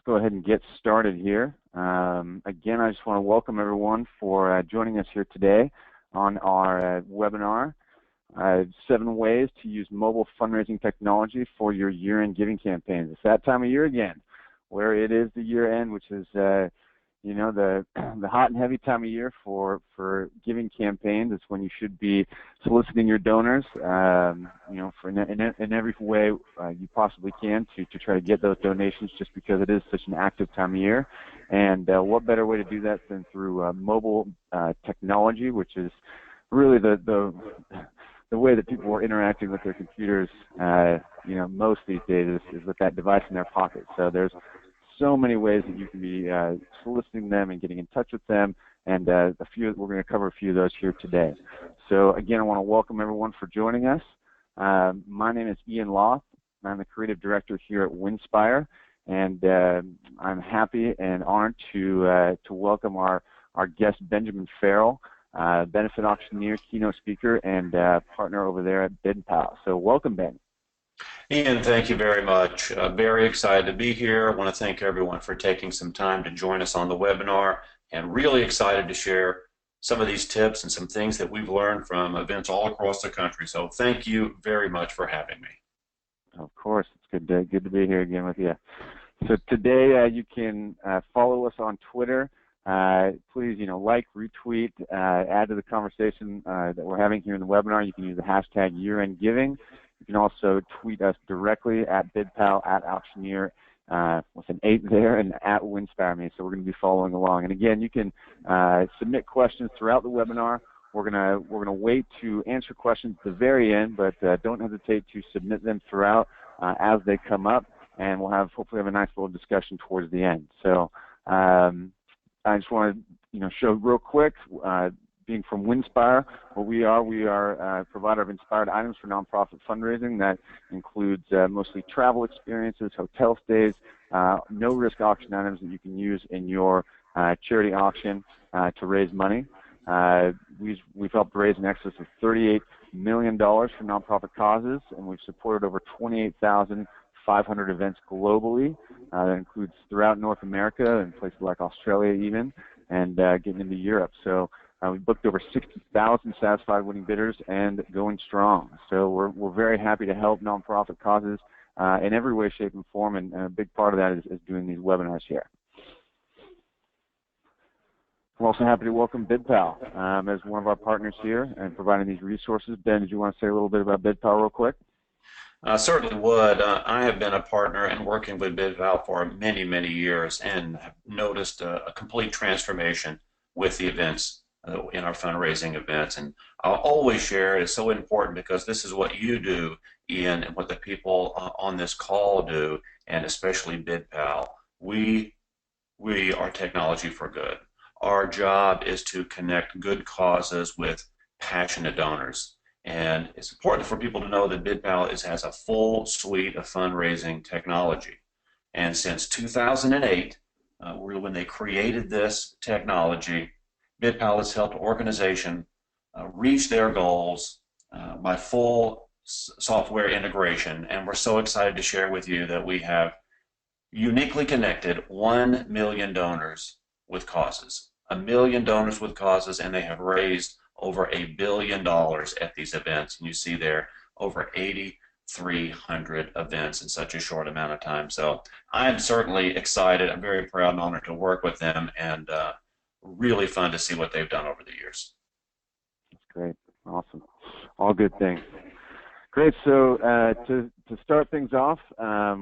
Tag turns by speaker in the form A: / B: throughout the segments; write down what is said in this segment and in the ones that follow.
A: go ahead and get started here. Again, I just want to welcome everyone for joining us here today on our webinar, 7 ways to use mobile fundraising technology for your year-end giving campaigns. It's that time of year again, where it is the year-end, which is you know, the hot and heavy time of year for giving campaigns. It's when you should be soliciting your donors, you know, in every way you possibly can to try to get those donations, just because it is such an active time of year. And what better way to do that than through mobile technology, which is really the way that people are interacting with their computers, you know, most these days is with that device in their pocket. So there's so many ways that you can be soliciting them and getting in touch with them, and we're going to cover a few of those here today. So again, I want to welcome everyone for joining us. My name is Ian Loth. I'm the creative director here at Winspire, and I'm happy and honored to welcome our guest, Benjamin Farrell, benefit auctioneer, keynote speaker, and partner over there at BidPal. So welcome, Ben.
B: Ian, thank you very much. Very excited to be here. I want to thank everyone for taking some time to join us on the webinar, and really excited to share some of these tips and some things that we've learned from events all across the country. So thank you very much for having me.
A: Of course, it's good to be here again with you. So today you can follow us on Twitter. Please, you know, like, retweet, add to the conversation that we're having here in the webinar. You can use the hashtag year-end-giving. You can also tweet us directly at BidPal, at auctioneer, with an 8 there, and at Winspire me. So we're going to be following along. And again, you can submit questions throughout the webinar. We're gonna wait to answer questions at the very end, but don't hesitate to submit them throughout as they come up, and we'll hopefully have a nice little discussion towards the end. So I just want to show real quick. Being from Winspire, what we are a provider of inspired items for nonprofit fundraising. That includes mostly travel experiences, hotel stays, no-risk auction items that you can use in your charity auction to raise money. We've helped raise in excess of $38 million for nonprofit causes, and we've supported over 28,500 events globally. That includes throughout North America and places like Australia even, and getting into Europe. So we booked over 60,000 satisfied winning bidders and going strong. So we're very happy to help nonprofit causes in every way, shape, and form, and a big part of that is doing these webinars here. We're also happy to welcome BidPal as one of our partners here and providing these resources. Ben, did you want to say a little bit about BidPal real quick?
B: I certainly would. I have been a partner and working with BidPal for many, many years, and have noticed a complete transformation with the events in our fundraising events. And I'll always share it. It's so important because this is what you do, Ian, and what the people on this call do, and especially BidPal. We are technology for good. Our job is to connect good causes with passionate donors. And it's important for people to know that BidPal has a full suite of fundraising technology. And since 2008, when they created this technology, BidPal has helped organizations reach their goals by full software integration. And we're so excited to share with you that we have uniquely connected 1 million donors with causes. 1 million donors with causes, and they have raised over $1 billion at these events. And you see there over 8,300 events in such a short amount of time. So I'm certainly excited. I'm very proud and honored to work with them, and really fun to see what they've done over the years.
A: That's great. Awesome. All good things. Great. So to start things off,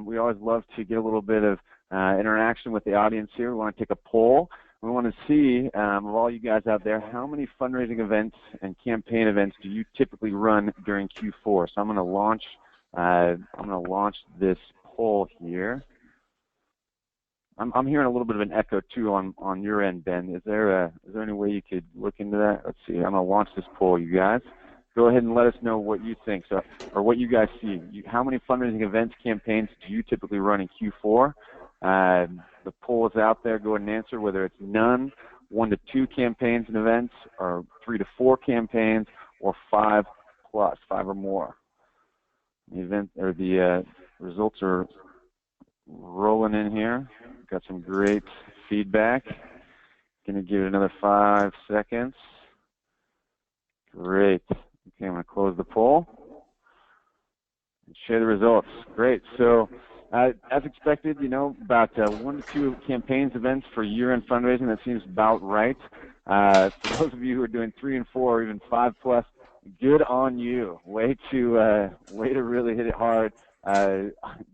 A: we always love to get a little bit of interaction with the audience here. We want to take a poll. We want to see, of all you guys out there, how many fundraising events and campaign events do you typically run during Q4? So I'm going to launch this poll here. I'm hearing a little bit of an echo too on your end, Ben. Is there any way you could look into that? Let's see. I'm going to launch this poll, you guys. Go ahead and let us know what you think, or what you guys see. How many fundraising events, campaigns do you typically run in Q4? The poll is out there. Go ahead and answer whether it's none, 1 to 2 campaigns and events, or 3 to 4 campaigns, or 5 plus, 5 or more. The results are rolling in here. Got Got some great feedback. Going to give it another 5 seconds. Great. Okay, I'm going to close the poll and share the results. Great. So, as expected, about 1 to 2 campaigns events for year-end fundraising. That seems about right. For those of you who are doing 3 and 4 or even 5+, good on you. Way to really hit it hard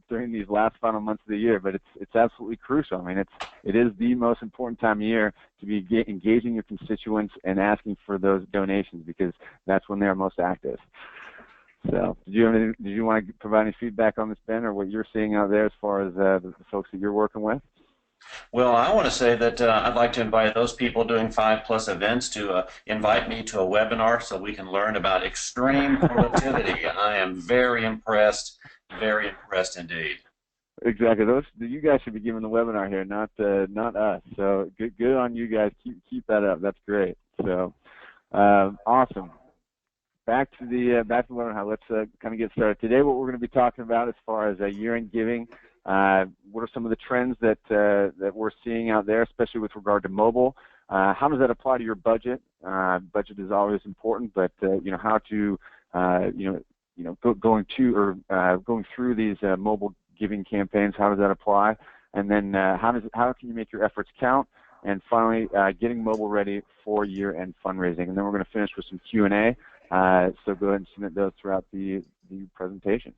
A: during these last final months of the year. But it's absolutely crucial. I mean, it is the most important time of year to be engaging your constituents and asking for those donations, because that's when they're most active. So, did you want to provide any feedback on this, Ben, or what you're seeing out there as far as the folks that you're working with?
B: Well, I want to say that I'd like to invite those people doing 5+ events to invite me to a webinar so we can learn about extreme productivity. I am very impressed indeed.
A: Exactly. You guys should be giving the webinar here, not us. So good on you guys. Keep that up. That's great. So awesome. Back to the webinar. Let's kind of get started. Today, what we're going to be talking about as far as year-end giving. What are some of the trends that we're seeing out there, especially with regard to mobile? How does that apply to your budget? Budget is always important, but how to going through these mobile giving campaigns. How does that apply? And then how can you make your efforts count? And finally, getting mobile ready for year-end fundraising. And then we're going to finish with some Q&A. So go ahead and submit those throughout the presentation.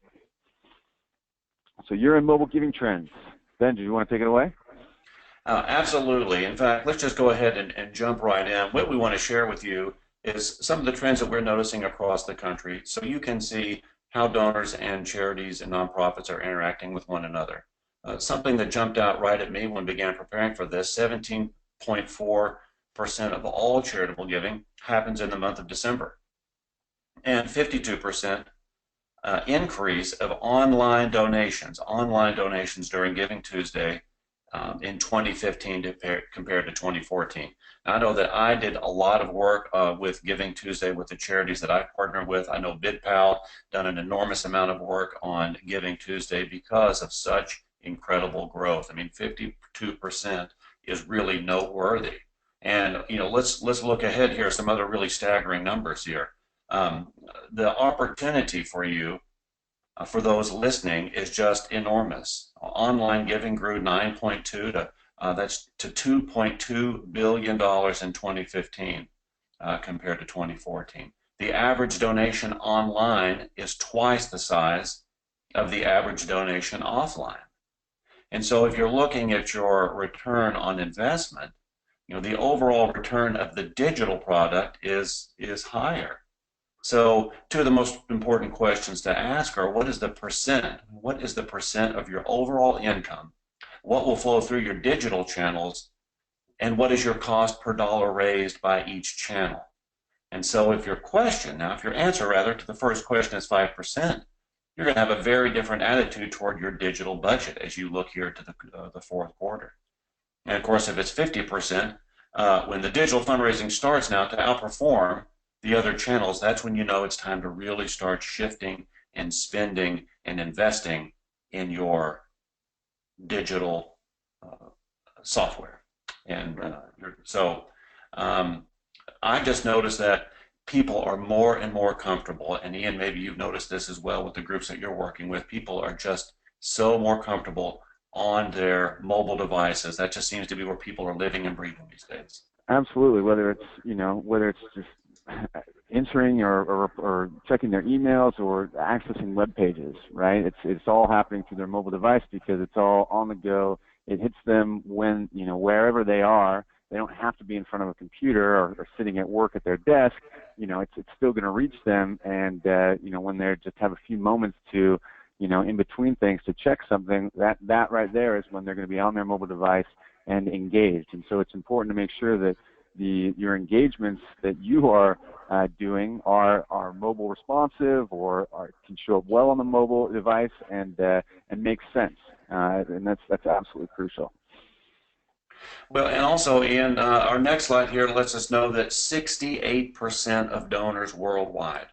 A: So year-end mobile giving trends. Ben, do you want to take it away?
B: Absolutely. In fact, let's just go ahead and jump right in. What we want to share with you is some of the trends that we're noticing across the country, so you can see how donors and charities and nonprofits are interacting with one another. Something that jumped out right at me when we began preparing for this, 17.4% of all charitable giving happens in the month of December, and 52% increase of online donations during Giving Tuesday in 2015 compared to 2014. Now, I know that I did a lot of work with Giving Tuesday with the charities that I partner with. I know BidPal done an enormous amount of work on Giving Tuesday because of such incredible growth. I mean, 52% is really noteworthy. And let's look ahead here. Some other really staggering numbers here. The opportunity for you, for those listening, is just enormous. Online giving grew 9.2 to $2.2 billion in 2015 compared to 2014. The average donation online is twice the size of the average donation offline. And so if you're looking at your return on investment, the overall return of the digital product is higher. So two of the most important questions to ask are, what is the percent? What is the percent of your overall income? What will flow through your digital channels? And what is your cost per dollar raised by each channel? And so if your answer rather to the first question is 5%, you're going to have a very different attitude toward your digital budget as you look here to the fourth quarter. And of course, if it's 50%, when the digital fundraising starts now to outperform the other channels, that's when you know it's time to really start shifting and spending and investing in your digital software. And I just noticed that people are more and more comfortable, and Ian, maybe you've noticed this as well with the groups that you're working with. People are just so more comfortable on their mobile devices. That just seems to be where people are living and breathing these days.
A: Absolutely. Whether it's just entering or checking their emails or accessing web pages, right? It's all happening through their mobile device because it's all on the go. It hits them when wherever they are. They don't have to be in front of a computer or sitting at work at their desk. It's still going to reach them, and when they just have a few moments to in between things to check something, that right there is when they're going to be on their mobile device and engaged. And so it's important to make sure that your engagements that you are doing are mobile responsive or can show up well on the mobile device and make sense. And that's absolutely crucial.
B: Well, and also, Ian, our next slide here lets us know that 68% of donors worldwide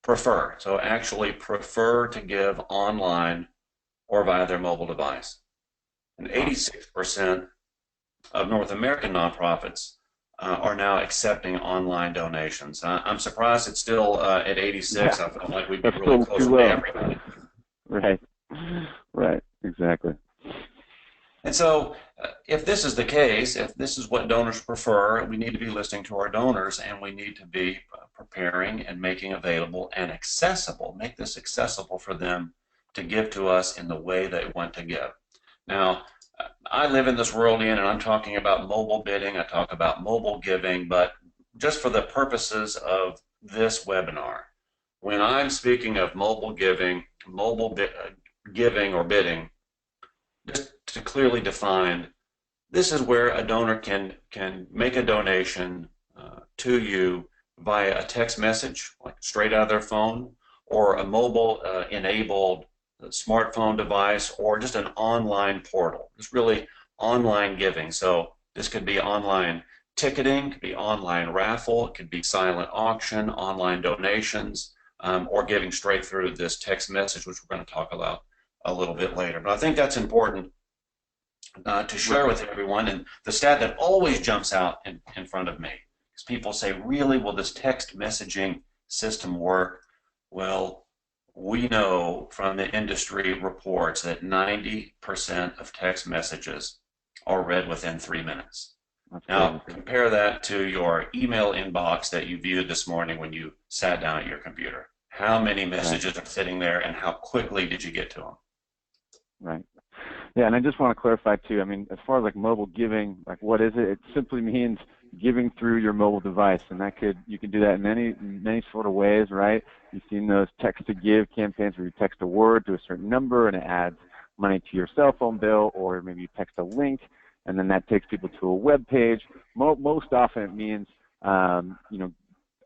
B: prefer to give online or via their mobile device. And 86% of North American nonprofits are now accepting online donations. I'm surprised it's still at 86.
A: Yeah.
B: I feel like we'd be
A: That's
B: really
A: still
B: close
A: too
B: to
A: low.
B: everybody.
A: Right. Right. Exactly.
B: And so if this is the case, if this is what donors prefer, we need to be listening to our donors, and we need to be preparing and making available and accessible, make this accessible for them to give to us in the way they want to give. Now, I live in this world, Ian, and I'm talking about mobile bidding, I talk about mobile giving, but just for the purposes of this webinar, when I'm speaking of mobile giving, giving or bidding, just to clearly define, this is where a donor can make a donation to you via a text message, like straight out of their phone, or a mobile enabled smartphone device, or just an online portal. It's really online giving. So this could be online ticketing, could be online raffle, it could be silent auction, online donations, or giving straight through this text message, which we're going to talk about a little bit later. But I think that's important to share with everyone. And the stat that always jumps out in front of me is people say, really, will this text messaging system work? Well, we know from the industry reports that 90% of text messages are read within 3 minutes. Now, compare that to your email inbox that you viewed this morning when you sat down at your computer. How many messages are sitting there, and how quickly did you get to them?
A: Right. Yeah, and I just want to clarify too, I mean, as far as like mobile giving, like what is it? It simply means giving through your mobile device, and you can do that in many sort of ways, right? You've seen those text to give campaigns where you text a word to a certain number and it adds money to your cell phone bill, or maybe you text a link and then that takes people to a web page. Most often it means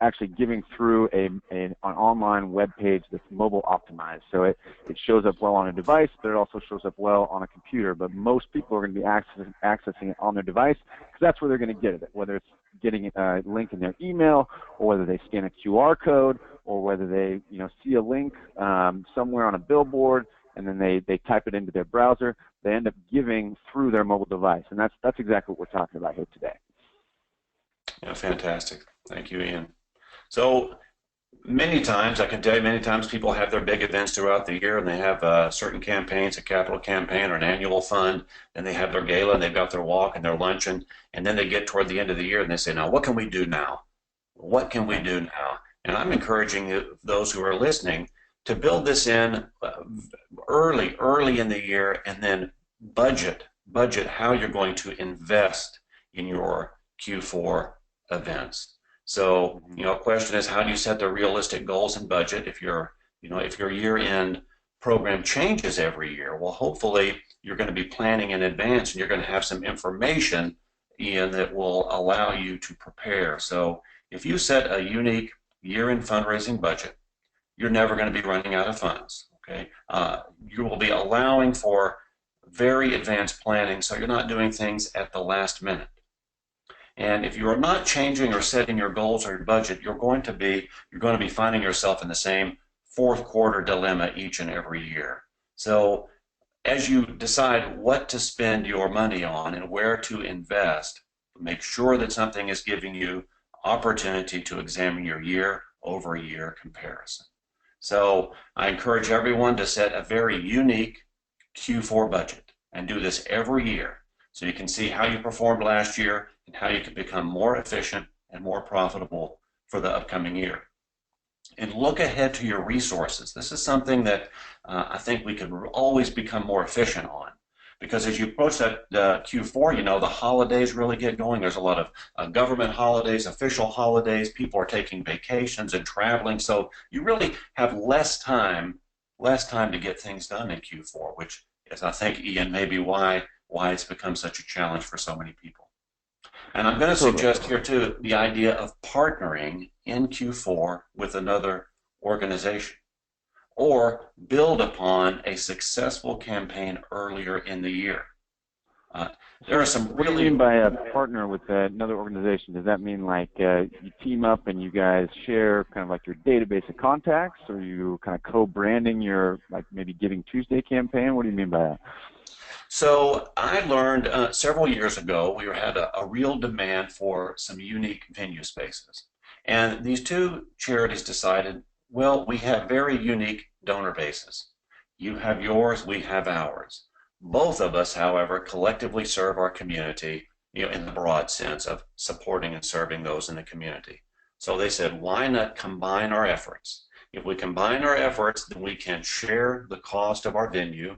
A: actually giving through an online web page that's mobile optimized. So it shows up well on a device, but it also shows up well on a computer. But most people are going to be accessing it on their device because that's where they're going to get it, whether it's getting a link in their email, or whether they scan a QR code, or whether they see a link somewhere on a billboard and then they type it into their browser. They end up giving through their mobile device, and that's exactly what we're talking about here today.
B: Yeah, fantastic. Thank you, Ian. So many times, I can tell you, many times people have their big events throughout the year, and they have certain campaigns, a capital campaign or an annual fund, and they have their gala, and they've got their walk and their luncheon, and then they get toward the end of the year and they say, now, what can we do now? What can we do now? And I'm encouraging those who are listening to build this in early in the year, and then budget how you're going to invest in your Q4 events. So, a question is, how do you set the realistic goals and budget if your year-end program changes every year? Well, hopefully you're going to be planning in advance, and you're going to have some information, Ian, that will allow you to prepare. So if you set a unique year-end fundraising budget, you're never going to be running out of funds. Okay, you will be allowing for very advanced planning, so you're not doing things at the last minute. And if you are not changing or setting your goals or your budget, you're going to be finding yourself in the same fourth quarter dilemma each and every year. So as you decide what to spend your money on and where to invest, make sure that something is giving you opportunity to examine your year-over-year comparison. So I encourage everyone to set a very unique Q4 budget and do this every year, so you can see how you performed last year and how you can become more efficient and more profitable for the upcoming year. And look ahead to your resources. This is something that I think we could always become more efficient on, because as you approach that Q4, the holidays really get going. There's a lot of government holidays, official holidays. People are taking vacations and traveling, so you really have less time to get things done in Q4, which is, I think, Ian, maybe why it's become such a challenge for so many people. And I'm going to suggest here, too, the idea of partnering in Q4 with another organization, or build upon a successful campaign earlier in the year. There are some
A: What do you mean by a partner with another organization? Does that mean like you team up and you guys share kind of like your database of contacts, or you kind of co-branding your, like, maybe Giving Tuesday campaign? What do you mean by that?
B: So I learned several years ago we had a real demand for some unique venue spaces. And these two charities decided, well, we have very unique donor bases. You have yours, we have ours. Both of us, however, collectively serve our community, in the broad sense of supporting and serving those in the community. So they said, why not combine our efforts? If we combine our efforts, then we can share the cost of our venue.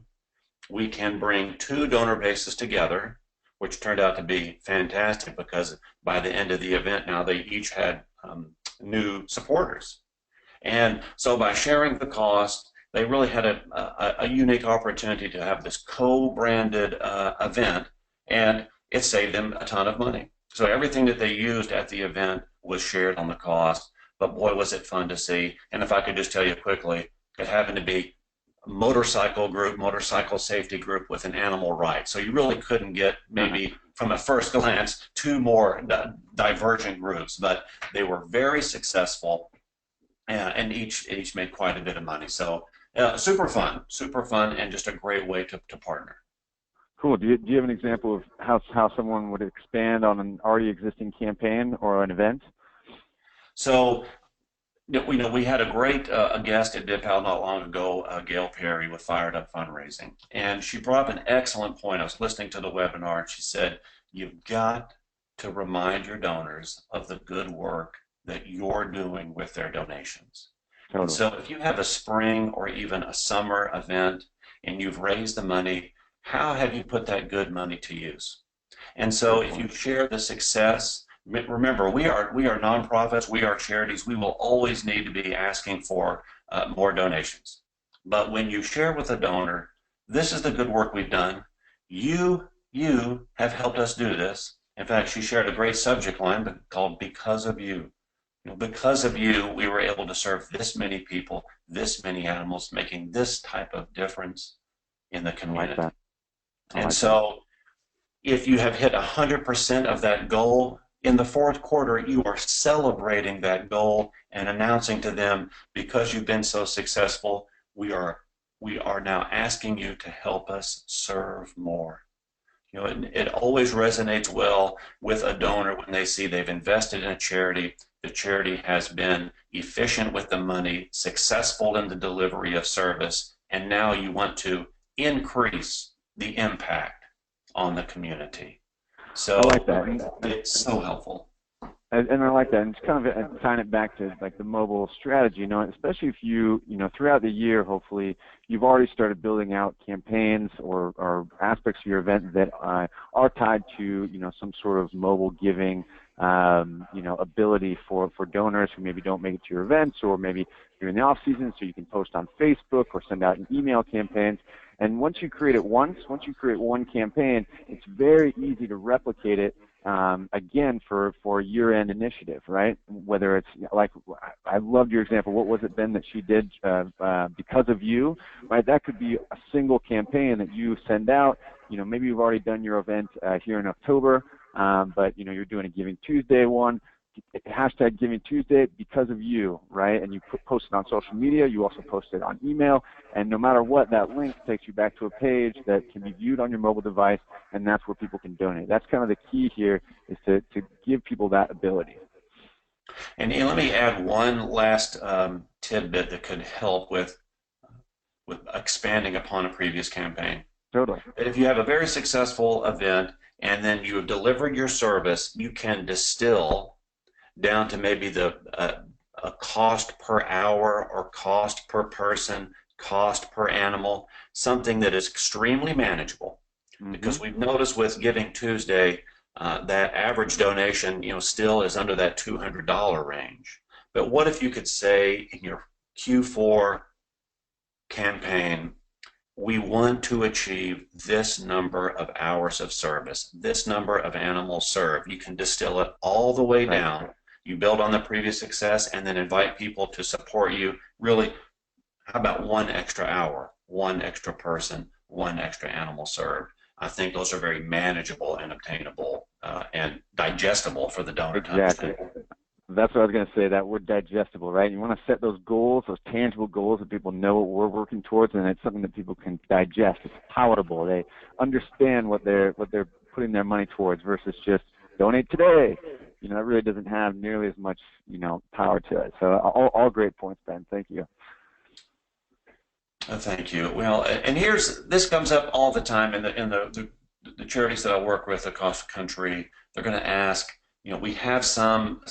B: We can bring two donor bases together, which turned out to be fantastic because by the end of the event now they each had new supporters. And so by sharing the cost, they really had a unique opportunity to have this co-branded event, and it saved them a ton of money. So everything that they used at the event was shared on the cost, but boy, was it fun to see. And if I could just tell you quickly, it happened to be motorcycle group, motorcycle safety group with an animal right. So you really couldn't get maybe from a first glance two more divergent groups, but they were very successful and each made quite a bit of money. So super fun, and just a great way to partner.
A: Cool. Do you have an example of how someone would expand on an already existing campaign or an event?
B: So we had a great guest at BidPal not long ago, Gail Perry with Fired Up Fundraising, and she brought up an excellent point. I was listening to the webinar, and she said, you've got to remind your donors of the good work that you're doing with their donations. Totally. And so if you have a spring or even a summer event and you've raised the money, how have you put that good money to use? And so if you share the success, remember, we are nonprofits, we are charities, we will always need to be asking for more donations. But when you share with a donor, this is the good work we've done, you have helped us do this. In fact, she shared a great subject line called Because of You. Because of you, we were able to serve this many people, this many animals, making this type of difference in the community. And so if you have hit 100% of that goal, in the fourth quarter, you are celebrating that goal and announcing to them, because you've been so successful, we are now asking you to help us serve more. It always resonates well with a donor when they see they've invested in a charity, the charity has been efficient with the money, successful in the delivery of service, and now you want to increase the impact on the community. So
A: I like that.
B: It's so helpful.
A: And I like that, and it's kind of tying it back to like the mobile strategy, especially if you throughout the year, hopefully you've already started building out campaigns or aspects of your event that are tied to some sort of mobile giving ability for donors who maybe don't make it to your events, or maybe you're in the off season, so you can post on Facebook or send out an email campaigns. And once you create one campaign, it's very easy to replicate it again for a year-end initiative, right? Whether it's like, I loved your example. What was it, Ben, that she did because of you, right? That could be a single campaign that you send out. Maybe you've already done your event here in October, but you're doing a Giving Tuesday one. Hashtag Giving Tuesday because of you, right? And you post it on social media. You also post it on email, and no matter what, that link takes you back to a page that can be viewed on your mobile device, and that's where people can donate. That's kind of the key here, is to give people that ability.
B: And let me add one last tidbit that could help with expanding upon a previous campaign.
A: Totally.
B: If you have a very successful event and then you have delivered your service, you can distill down to maybe a cost per hour or cost per person, cost per animal, something that is extremely manageable. Mm-hmm. Because we've noticed with Giving Tuesday, that average donation, still is under that $200 range. But what if you could say in your Q4 campaign, we want to achieve this number of hours of service, this number of animals served. You can distill it all the way down. You build on the previous success and then invite people to support you. Really, how about 1 extra hour, 1 extra person, 1 extra animal served? I think those are very manageable and obtainable and digestible for the donor to understand.
A: that's what I was going to say, that word digestible, right? You want to set those goals, those tangible goals that people know what we're working towards, and it's something that people can digest. It's palatable. They understand what they're putting their money towards versus just donate today. You know, that really doesn't have nearly as much, you know, power to it. So all great points, Ben. Thank you.
B: Thank you. Well, and this comes up all the time in the charities that I work with across the country. They're going to ask, you know, we have some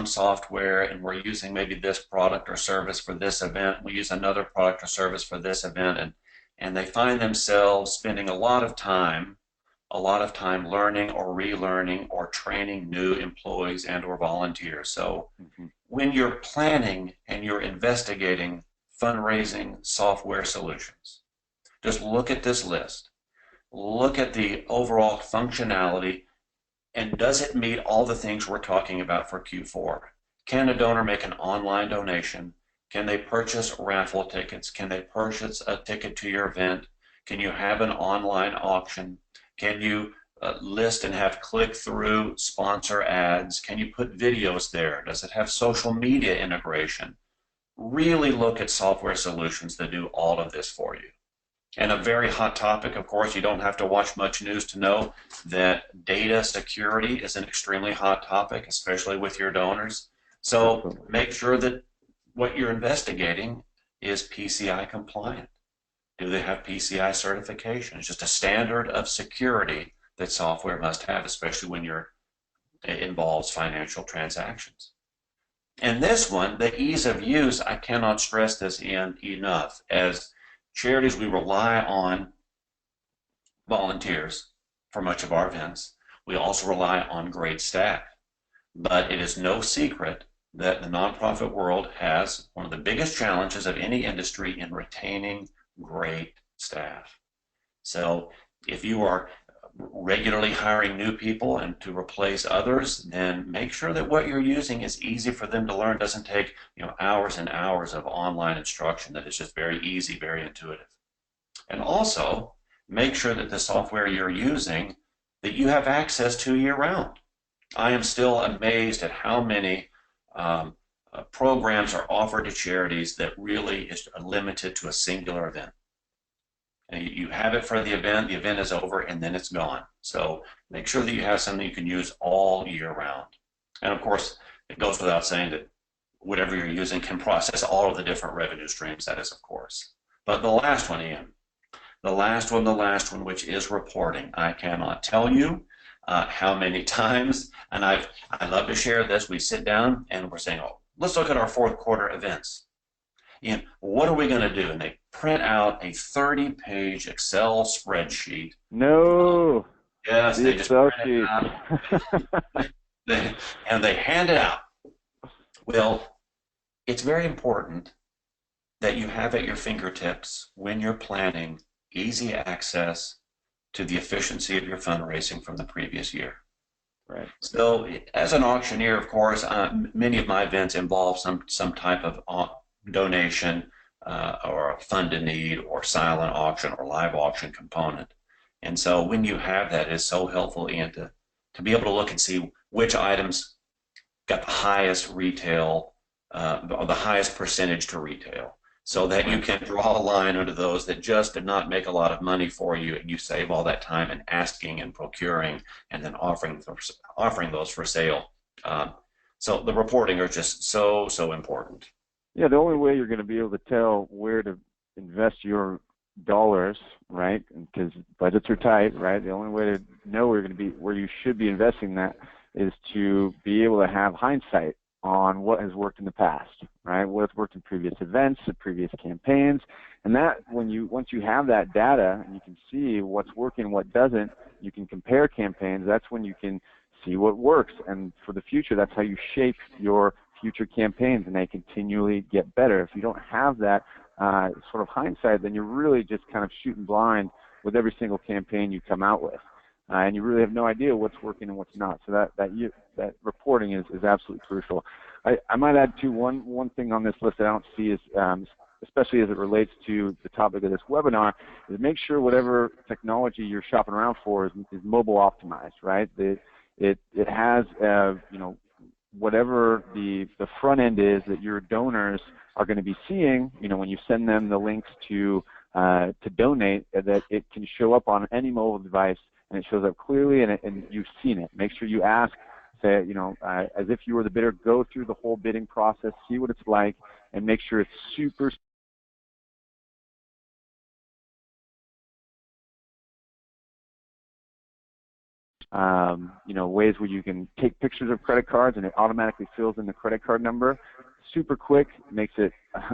B: software and we're using maybe this product or service for this event. We use another product or service for this event, and they find themselves spending a lot of time learning or relearning or training new employees and or volunteers. So when you're planning and you're investigating fundraising software solutions, just look at this list. Look at the overall functionality, and does it meet all the things we're talking about for Q4? Can a donor make an online donation? Can they purchase raffle tickets? Can they purchase a ticket to your event? Can you have an online auction? Can you list and have click-through sponsor ads? Can you put videos there? Does it have social media integration? Really look at software solutions that do all of this for you. And a very hot topic, of course, you don't have to watch much news to know that data security is an extremely hot topic, especially with your donors. So make sure that what you're investigating is PCI compliant. Do they have PCI certification? It's just a standard of security that software must have, especially when it involves financial transactions. And this one, the ease of use, I cannot stress this enough. As charities, we rely on volunteers for much of our events. We also rely on great staff. But it is no secret that the nonprofit world has one of the biggest challenges of any industry in retaining great staff. So if you are regularly hiring new people and to replace others, then make sure that what you're using is easy for them to learn, doesn't take, you know, hours and hours of online instruction, that is just very easy, very intuitive. And also make sure that the software you're using that you have access to year-round. I am still amazed at how many programs are offered to charities that really is limited to a singular event. And you have it for the event is over, and then it's gone. So make sure that you have something you can use all year round. And of course, it goes without saying that whatever you're using can process all of the different revenue streams, that is, of course. But the last one, Ian, the last one, which is reporting. I cannot tell you how many times, and I love to share this, we sit down and we're saying, oh, let's look at our fourth quarter events. And what are we going to do? And they print out a 30-page Excel spreadsheet.
A: No.
B: Yes, they just print it out. And they hand it out. Well, it's very important that you have at your fingertips, when you're planning, easy access to the efficiency of your fundraising from the previous year.
A: Right.
B: So as an auctioneer, of course, many of my events involve some type of donation or a fund in need or silent auction or live auction component. And so when you have that, it's so helpful, Ian, to be able to look and see which items got the highest retail or the highest percentage to retail, so that you can draw a line under those that just did not make a lot of money for you, and you save all that time in asking and procuring and then offering those for sale. So the reporting are just so important.
A: Yeah, the only way you're going to be able to tell where to invest your dollars, right, because budgets are tight, right, the only way to know where you should be investing that is to be able to have hindsight on what has worked in the past, right, what has worked in previous events, and previous campaigns, and that once you have that data and you can see what's working, what doesn't, you can compare campaigns, that's when you can see what works, and for the future, that's how you shape your future campaigns, and they continually get better. If you don't have that sort of hindsight, then you're really just kind of shooting blind with every single campaign you come out with, and you really have no idea what's working and what's not. So that reporting is absolutely crucial. I might add too one thing on this list that I don't see is especially as it relates to the topic of this webinar, is make sure whatever technology you're shopping around for is mobile optimized, right? It has whatever the front end is that your donors are going to be seeing, when you send them the links to donate, that it can show up on any mobile device, and it shows up clearly, and you've seen it. Make sure you ask, say, as if you were the bidder, go through the whole bidding process, see what it's like, and make sure it's super ways where you can take pictures of credit cards and it automatically fills in the credit card number. Super quick, makes it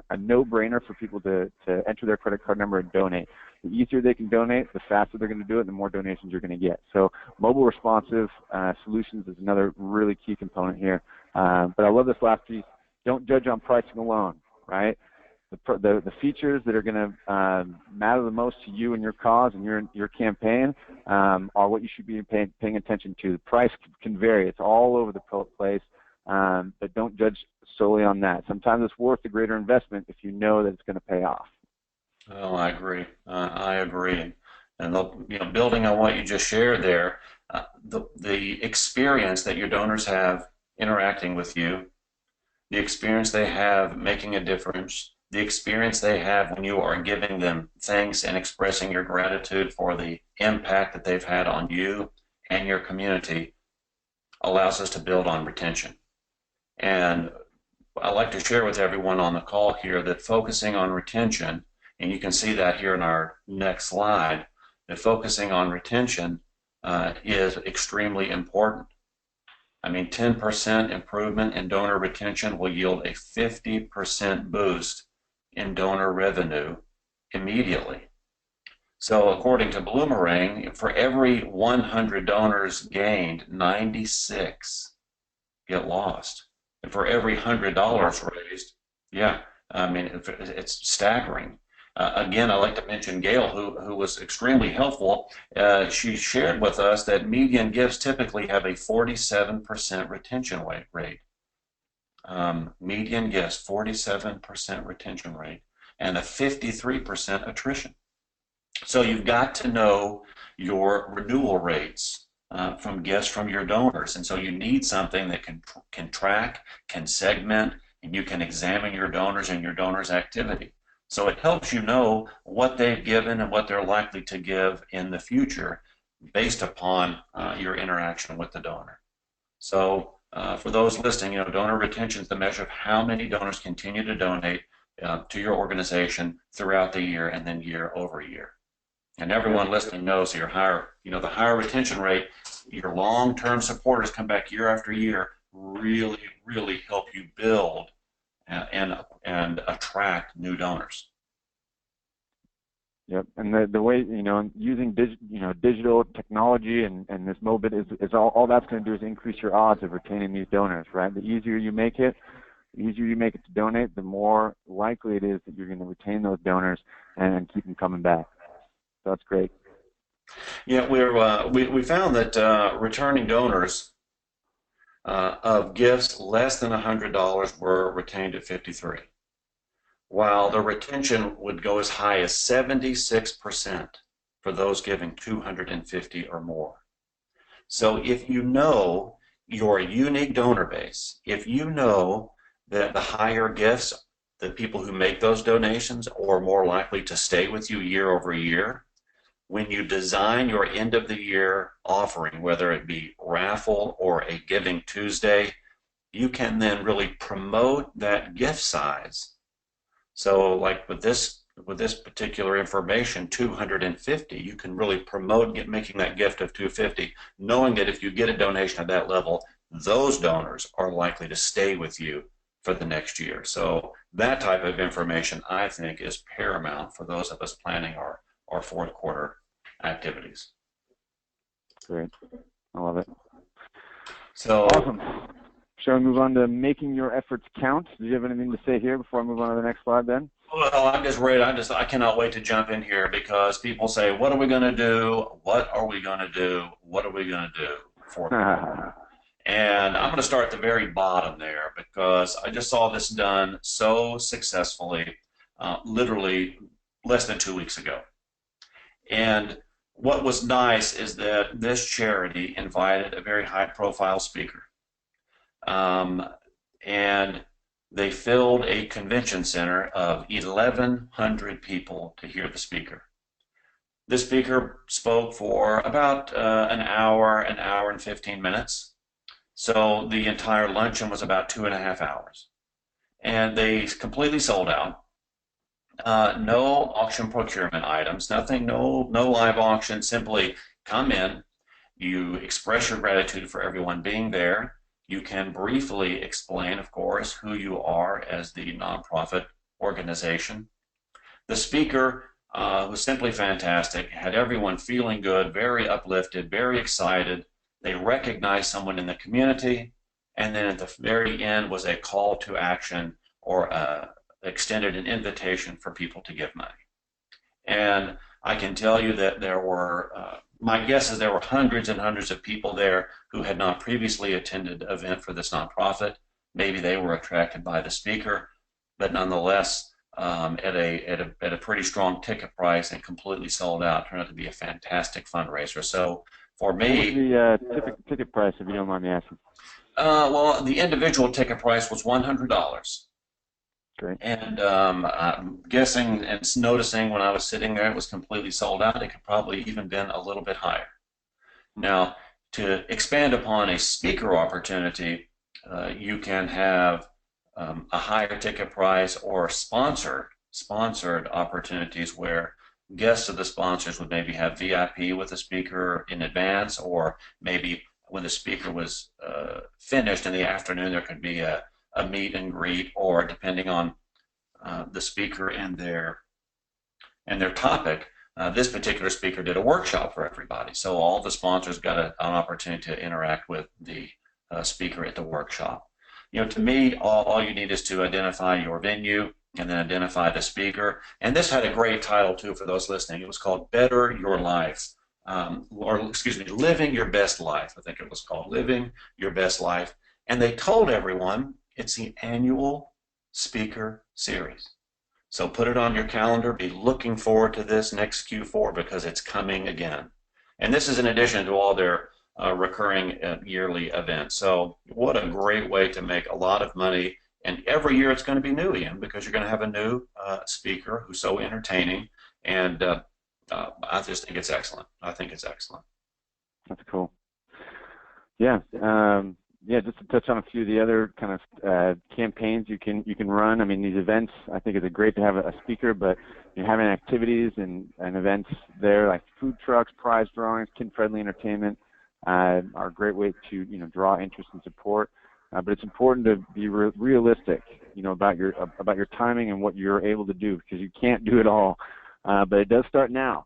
A: a no-brainer for people to enter their credit card number and donate. The easier they can donate, the faster they're going to do it, and the more donations you're going to get. So mobile responsive solutions is another really key component here. But I love this last piece. Don't judge on pricing alone, right? The features that are going to matter the most to you and your cause and your campaign are what you should be paying attention to. The price can vary. It's all over the place, but don't judge solely on that. Sometimes it's worth the greater investment if you know that it's going to pay off.
B: Oh, I agree. I agree. And building on what you just shared there, the experience that your donors have interacting with you, the experience they have making a difference, the experience they have when you are giving them thanks and expressing your gratitude for the impact that they've had on you and your community allows us to build on retention. And I'd like to share with everyone on the call here that focusing on retention, and you can see that here in our next slide, that focusing on retention is extremely important. I mean, 10% improvement in donor retention will yield a 50% boost in donor revenue immediately. So according to Bloomerang, for every 100 donors gained, 96 get lost. And for every $100 raised, yeah, I mean, it's staggering. Again, I'd like to mention Gail, who was extremely helpful. She shared with us that median gifts typically have a 47% retention rate. Median gifts, 47% retention rate, and a 53% attrition. So you've got to know your renewal rates from gifts from your donors, and so you need something that can track, can segment, and you can examine your donors and your donors' activity. So it helps you know what they've given and what they're likely to give in the future based upon your interaction with the donor. So for those listening, donor retention is the measure of how many donors continue to donate to your organization throughout the year and then year over year. And everyone listening knows the higher retention rate, your long-term supporters come back year after year, really, really help you build and attract new donors.
A: Yep, and the way using digital technology and this mobile is all that's going to do is increase your odds of retaining these donors, right? The easier you make it to donate, the more likely it is that you're going to retain those donors and keep them coming back. So that's great.
B: Yeah, we found that returning donors of gifts less than $100 were retained at 53%, while the retention would go as high as 76% for those giving $250 or more. So if you know your unique donor base, if you know that the higher gifts, the people who make those donations are more likely to stay with you year over year, when you design your end of the year offering, whether it be raffle or a Giving Tuesday, you can then really promote that gift size. So like with this particular information, 250, you can really promote making that gift of 250, knowing that if you get a donation at that level, those donors are likely to stay with you for the next year. So that type of information, I think, is paramount for those of us planning our fourth quarter activities.
A: Great. I love it.
B: So
A: awesome. Shall we move on to making your efforts count? Do you have anything to say here before I move on to the next slide, Ben?
B: Well, I'm just ready. I cannot wait to jump in here because people say, what are we going to do? What are we going to do? What are we going to do? And I'm going to start at the very bottom there because I just saw this done so successfully literally less than 2 weeks ago. And what was nice is that this charity invited a very high-profile speaker. Um, and they filled a convention center of 1,100 people to hear the speaker. The speaker spoke for about an hour and 15 minutes. So the entire luncheon was about 2.5 hours. And they completely sold out. No auction procurement items, nothing, no live auction, simply come in, you express your gratitude for everyone being there. You can briefly explain, of course, who you are as the nonprofit organization. The speaker was simply fantastic, had everyone feeling good, very uplifted, very excited. They recognized someone in the community, and then at the very end was a call to action or extended an invitation for people to give money. And I can tell you that there were, my guess is there were hundreds and hundreds of people there who had not previously attended an event for this nonprofit. Maybe they were attracted by the speaker, but nonetheless, at a pretty strong ticket price and completely sold out, turned out to be a fantastic fundraiser. So for me,
A: what was the ticket price, if you don't mind me asking?
B: well, the individual ticket price was $100.
A: Great.
B: And I'm guessing and noticing when I was sitting there, it was completely sold out. It could probably even been a little bit higher. Now, to expand upon a speaker opportunity, you can have a higher ticket price or sponsored opportunities where guests of the sponsors would maybe have VIP with the speaker in advance, or maybe when the speaker was finished in the afternoon, there could be a meet and greet, or depending on the speaker and their topic. This particular speaker did a workshop for everybody, so all the sponsors got an opportunity to interact with the speaker at the workshop. You know, to me, all you need is to identify your venue and then identify the speaker. And this had a great title too for those listening. It was called "Better Your Life," or excuse me, "Living Your Best Life." I think it was called "Living Your Best Life." And they told everyone it's the annual speaker series. So put it on your calendar. Be looking forward to this next Q4 because it's coming again. And this is in addition to all their recurring yearly events. So what a great way to make a lot of money. And every year it's going to be new, Ian, because you're going to have a new speaker who's so entertaining. And I just think it's excellent. I think it's excellent.
A: That's cool. Yeah. Yeah, just to touch on a few of the other kind of campaigns you can run. I mean, these events, I think it's great to have a speaker, but you're having activities and events there like food trucks, prize drawings, kid-friendly entertainment are a great way to draw interest and support. But it's important to be realistic, about your timing and what you're able to do, because you can't do it all. But it does start now.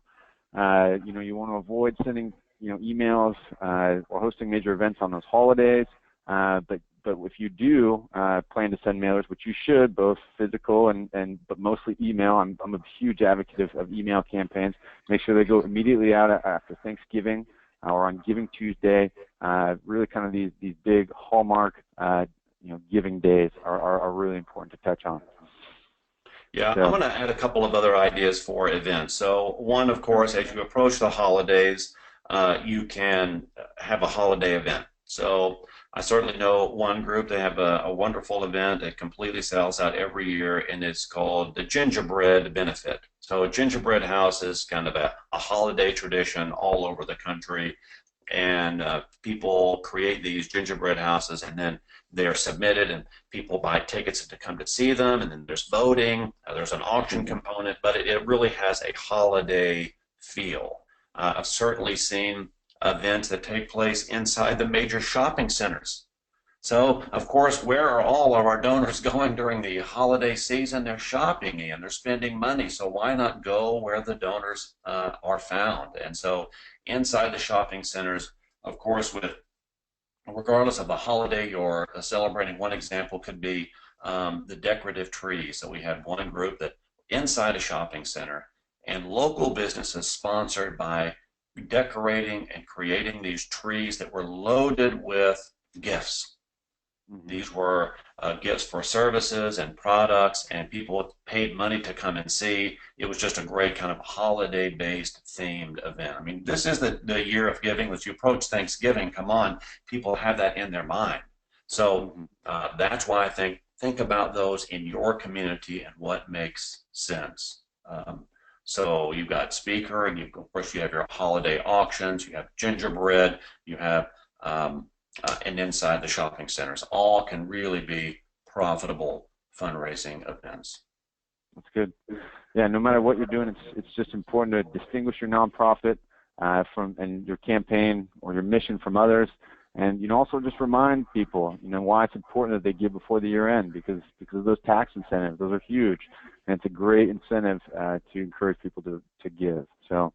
A: You want to avoid sending emails or hosting major events on those holidays. But if you do plan to send mailers, which you should, both physical but mostly email, I'm a huge advocate of email campaigns. Make sure they go immediately out after Thanksgiving or on Giving Tuesday. Really, kind of these big hallmark giving days are really important to touch on.
B: Yeah, I'm going to add a couple of other ideas for events. So one, of course, as you approach the holidays, you can have a holiday event. So I certainly know one group, they have a wonderful event that completely sells out every year, and it's called the Gingerbread Benefit. So a gingerbread house is kind of a holiday tradition all over the country, and people create these gingerbread houses, and then they're submitted, and people buy tickets to come to see them, and then there's voting, there's an auction component, but it really has a holiday feel. I've certainly seen events that take place inside the major shopping centers. So, of course, where are all of our donors going during the holiday season? They're shopping and they're spending money. So why not go where the donors are found? And so inside the shopping centers, of course, regardless of the holiday you're celebrating, one example could be the decorative trees. So we had one group that inside a shopping center, and local businesses sponsored by decorating and creating these trees that were loaded with gifts. These were gifts for services and products, and people paid money to come and see. It was just a great kind of holiday-based themed event. I mean, this is the year of giving. As you approach Thanksgiving, come on, people have that in their mind. So that's why I think about those in your community and what makes sense. So you've got speaker, and of course you have your holiday auctions, you have gingerbread, you have and inside the shopping centers, all can really be profitable fundraising events.
A: That's good. Yeah, no matter what you're doing, it's just important to distinguish your nonprofit from and your campaign or your mission from others, and also just remind people why it's important that they give before the year end, because of those tax incentives. Those are huge, and it's a great incentive to encourage people to give. So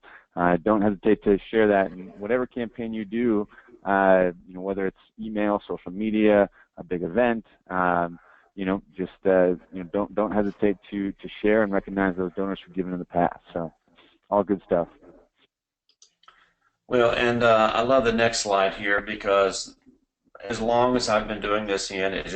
A: don't hesitate to share that in whatever campaign you do. Whether it's email, social media, a big event. Just don't hesitate to share and recognize those donors who've given in the past. So, all good stuff.
B: Well, and I love the next slide here, because as long as I've been doing this, Ian, it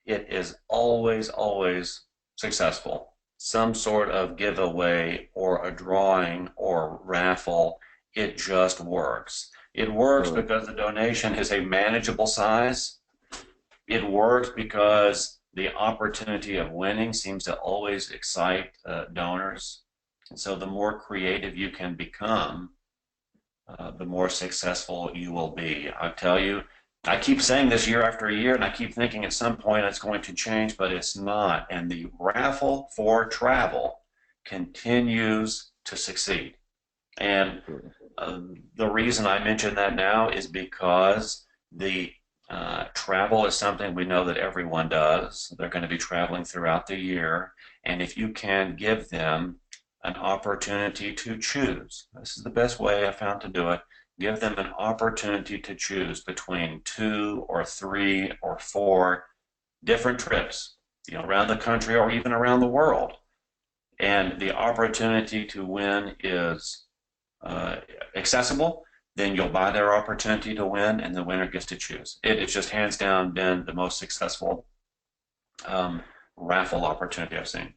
B: is always successful. Some sort of giveaway or a drawing or raffle, it just works. It works because the donation is a manageable size. It works because the opportunity of winning seems to always excite donors. And so the more creative you can become, the more successful you will be. I tell you, I keep saying this year after year, and I keep thinking at some point it's going to change, but it's not. And the raffle for travel continues to succeed. And the reason I mention that now is because the travel is something we know that everyone does. They're going to be traveling throughout the year, and if you can give them an opportunity to choose, this is the best way I found to do it, give them an opportunity to choose between 2 or 3 or 4 different trips, around the country or even around the world, and the opportunity to win is accessible, then you'll buy their opportunity to win, and the winner gets to choose. It's just hands down been the most successful raffle opportunity I've seen.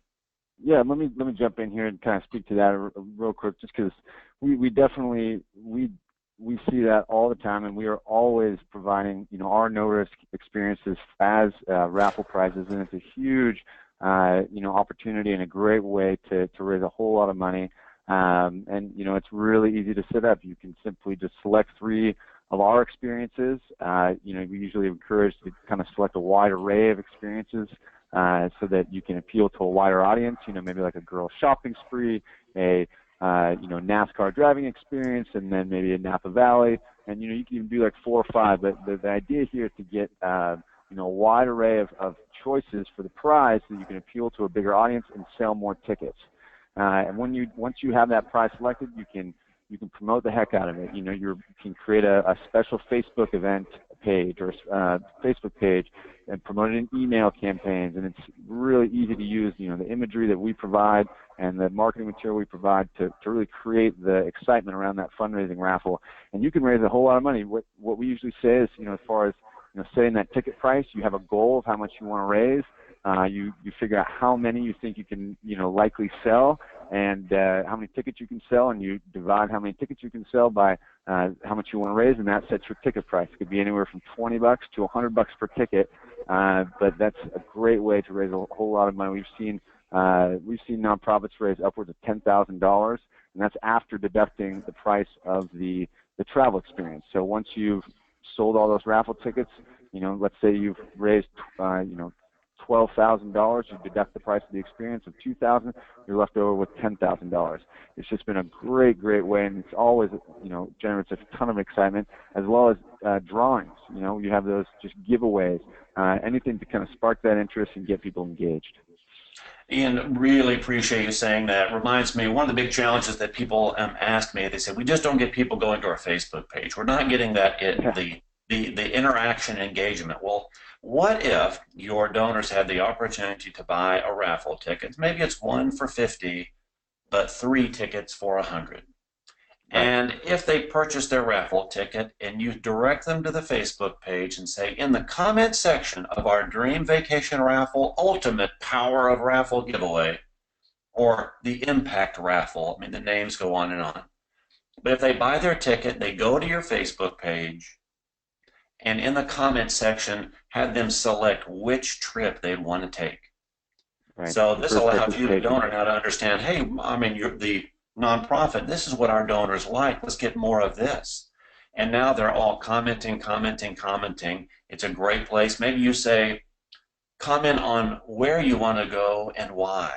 A: Yeah, let me jump in here and kind of speak to that real quick, just because we definitely see that all the time, and we are always providing our no risk experiences as raffle prizes, and it's a huge opportunity and a great way to raise a whole lot of money. And it's really easy to set up. You can simply just select 3 of our experiences. We usually encourage to kind of select a wide array of experiences so that you can appeal to a wider audience. Maybe like a girl shopping spree, a NASCAR driving experience, and then maybe a Napa Valley. And you can even do like 4 or 5. But the idea here is to get a wide array of choices for the prize so that you can appeal to a bigger audience and sell more tickets. And once you have that prize selected, you can promote the heck out of it. You can create a special Facebook event page or Facebook page and promote it in email campaigns, and it's really easy to use. The imagery that we provide and the marketing material we provide to really create the excitement around that fundraising raffle, and you can raise a whole lot of money. What we usually say is, as far as setting that ticket price, you have a goal of how much you want to raise. You figure out how many you think you can likely sell, and how many tickets you can sell, and you divide how many tickets you can sell by how much you want to raise, and that sets your ticket price. It could be anywhere from $20 to $100 per ticket, but that's a great way to raise a whole lot of money. We've seen nonprofits raise upwards of $10,000, and that's after deducting the price of the travel experience. So once you've sold all those raffle tickets, let's say you've raised $12,000, you deduct the price of the experience of $2,000, you're left over with $10,000. It's just been a great way, and it's always generates a ton of excitement, as well as drawings. You have those just giveaways, anything to kind of spark that interest and get people engaged.
B: Ian, really appreciate you saying that. Reminds me, one of the big challenges that people ask me, they say, we just don't get people going to our Facebook page. We're not getting that the interaction engagement. Well, what if your donors had the opportunity to buy a raffle ticket? Maybe it's 1 for $50, but 3 tickets for $100. And if they purchase their raffle ticket and you direct them to the Facebook page and say, in the comment section of our Dream Vacation Raffle Ultimate Power of Raffle Giveaway, or the Impact Raffle, the names go on and on. But if they buy their ticket, they go to your Facebook page, and in the comment section, have them select which trip they'd want to take.
A: Right.
B: So this allows you, the donor, now to understand, hey, I mean, you're the nonprofit, this is what our donors like. Let's get more of this. And now they're all commenting, commenting, commenting. It's a great place. Maybe you say, comment on where you want to go and why.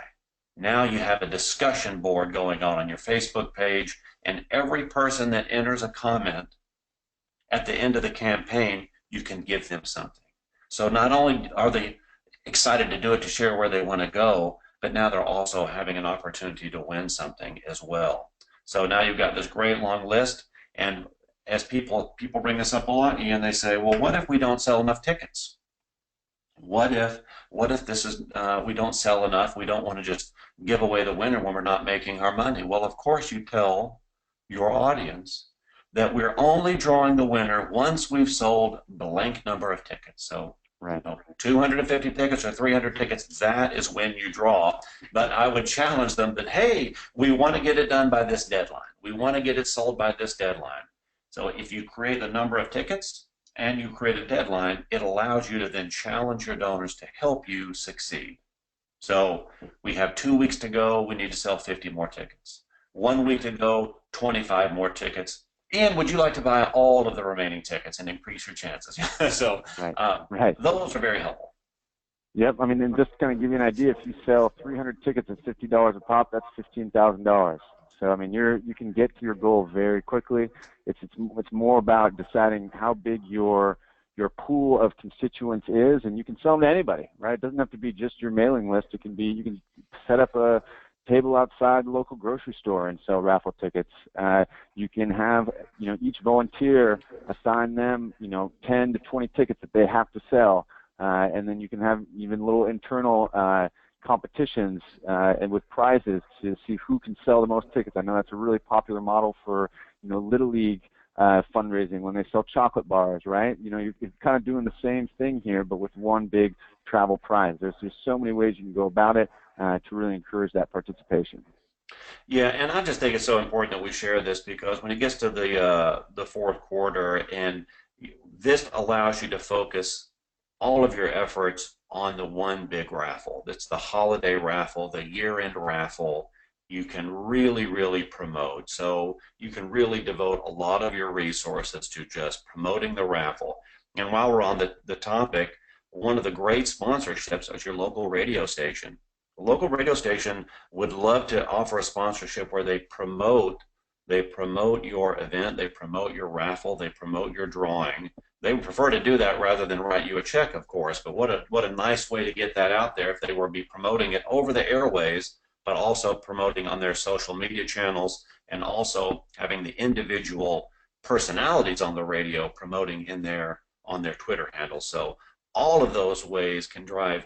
B: Now you have a discussion board going on your Facebook page, and every person that enters a comment at the end of the campaign, you can give them something. So not only are they excited to do it to share where they want to go, but now they're also having an opportunity to win something as well. So now you've got this great long list, and as people bring this up a lot, and they say, well, what if we don't sell enough tickets? What if this is we don't sell enough? We don't want to just give away the winner when we're not making our money. Well, of course you tell your audience that we're only drawing the winner once we've sold blank number of tickets. So
A: right.
B: 250 tickets or 300 tickets, that is when you draw. But I would challenge them that, hey, we want to get it done by this deadline. We want to get it sold by this deadline. So if you create a number of tickets and you create a deadline, it allows you to then challenge your donors to help you succeed. So we have 2 weeks to go. We need to sell 50 more tickets. 1 week to go, 25 more tickets. And would you like to buy all of the remaining tickets and increase your chances? So
A: right.
B: Those are very helpful.
A: Yep. I mean, and just kind of give you an idea, if you sell 300 tickets at $50 a pop, that's $15,000. So I mean, you can get to your goal very quickly. It's more about deciding how big your pool of constituents is, and you can sell them to anybody, right? It doesn't have to be just your mailing list. It can be, you can set up a table outside the local grocery store and sell raffle tickets. You can have, each volunteer assign them, 10 to 20 tickets that they have to sell, and then you can have even little internal competitions and with prizes to see who can sell the most tickets. I know that's a really popular model for, Little League fundraising when they sell chocolate bars, right? You're kind of doing the same thing here, but with one big travel prize. There's so many ways you can go about it to really encourage that participation.
B: Yeah, and I just think it's so important that we share this, because when it gets to the fourth quarter, and this allows you to focus all of your efforts on the one big raffle. That's the holiday raffle, the year-end raffle. You can really, really promote. So you can really devote a lot of your resources to just promoting the raffle. And while we're on the topic, one of the great sponsorships is your local radio station. The local radio station would love to offer a sponsorship where they promote your event, they promote your raffle, they promote your drawing. They would prefer to do that rather than write you a check, of course, but what a nice way to get that out there if they were be promoting it over the airways, but also promoting on their social media channels, and also having the individual personalities on the radio promoting on their Twitter handles. So all of those ways can drive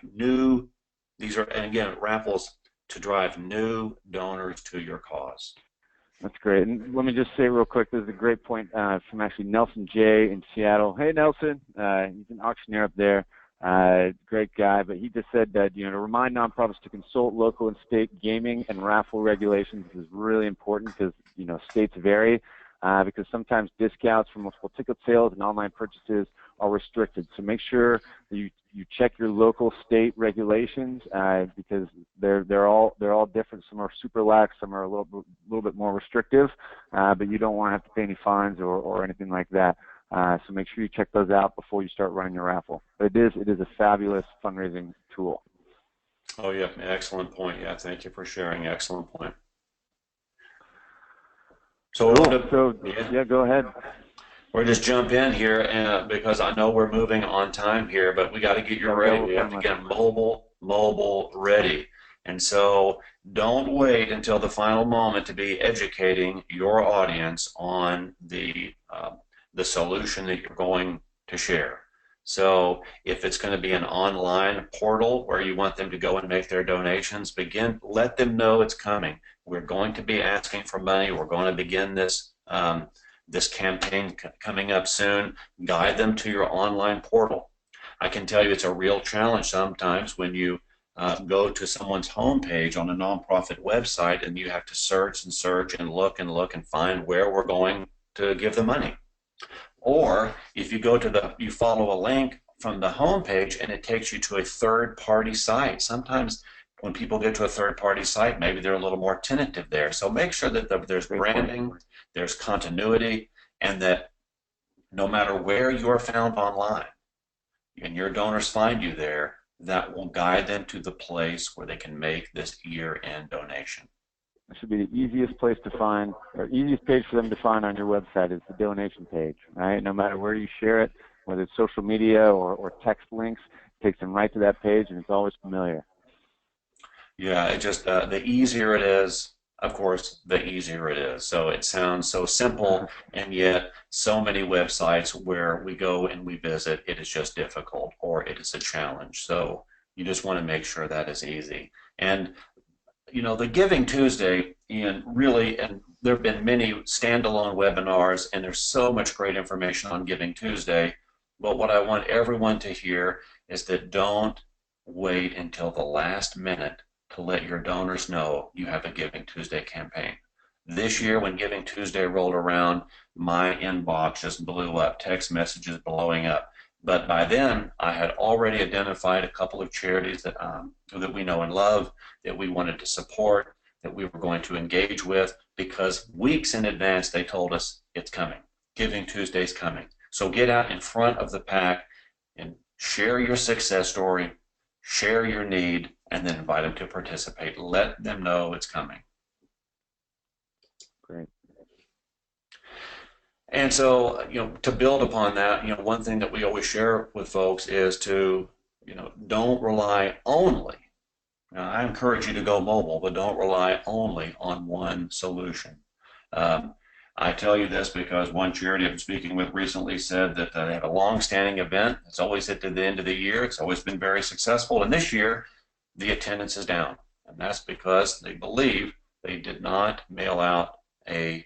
B: these are, and again, raffles to drive new donors to your cause.
A: That's great. And let me just say real quick, this is a great point from actually Nelson J. in Seattle. Hey, Nelson. He's an auctioneer up there. Great guy. But he just said that, to remind nonprofits to consult local and state gaming and raffle regulations is really important, because, states vary. Because sometimes discounts for multiple ticket sales and online purchases are restricted. So make sure that you check your local state regulations, because they're all different. Some are super lax, some are a little bit more restrictive, but you don't want to have to pay any fines or anything like that. So make sure you check those out before you start running your raffle. But it is a fabulous fundraising tool.
B: Oh yeah, excellent point. Yeah, thank you for sharing. Excellent point. So,
A: yeah, go ahead.
B: We'll just jump in here, because I know we're moving on time here, but we got to get you ready. We have to get mobile ready. And so don't wait until the final moment to be educating your audience on the solution that you're going to share. So if it's going to be an online portal where you want them to go and make their donations, let them know it's coming. We're going to be asking for money. We're going to begin this campaign coming up soon. Guide them to your online portal. I can tell you it's a real challenge sometimes when you go to someone's homepage on a nonprofit website and you have to search and look and find where we're going to give the money. Or if you go to you follow a link from the home page and it takes you to a third-party site. Sometimes when people get to a third-party site, maybe they're a little more tentative there. So make sure that there's branding, there's continuity, and that no matter where you're found online and your donors find you there, that will guide them to the place where they can make this year-end donation.
A: It should be the easiest place to find, or easiest page for them to find on your website is the donation page, right? No matter where you share it, whether it's social media or text links, it takes them right to that page, and it's always familiar.
B: Yeah, it just, the easier it is, of course, the easier it is. So it sounds so simple, and yet so many websites where we go and we visit, it is just difficult or it is a challenge. So you just want to make sure that is easy. And you know, the Giving Tuesday, Ian, really, and there have been many standalone webinars, and there's so much great information on Giving Tuesday. But what I want everyone to hear is that don't wait until the last minute to let your donors know you have a Giving Tuesday campaign. This year, when Giving Tuesday rolled around, my inbox just blew up, text messages blowing up. But by then, I had already identified a couple of charities that we know and love, that we wanted to support, that we were going to engage with, because weeks in advance they told us it's coming. Giving Tuesday's coming. So get out in front of the pack and share your success story, share your need, and then invite them to participate. Let them know it's coming.
A: Great.
B: And so, you know, to build upon that, you know, one thing that we always share with folks is to, you know, don't rely only. Now, I encourage you to go mobile, but don't rely only on one solution. I tell you this because one charity I'm speaking with recently said that they have a long-standing event. It's always at the end of the year. It's always been very successful. And this year, the attendance is down. And that's because they believe they did not mail out a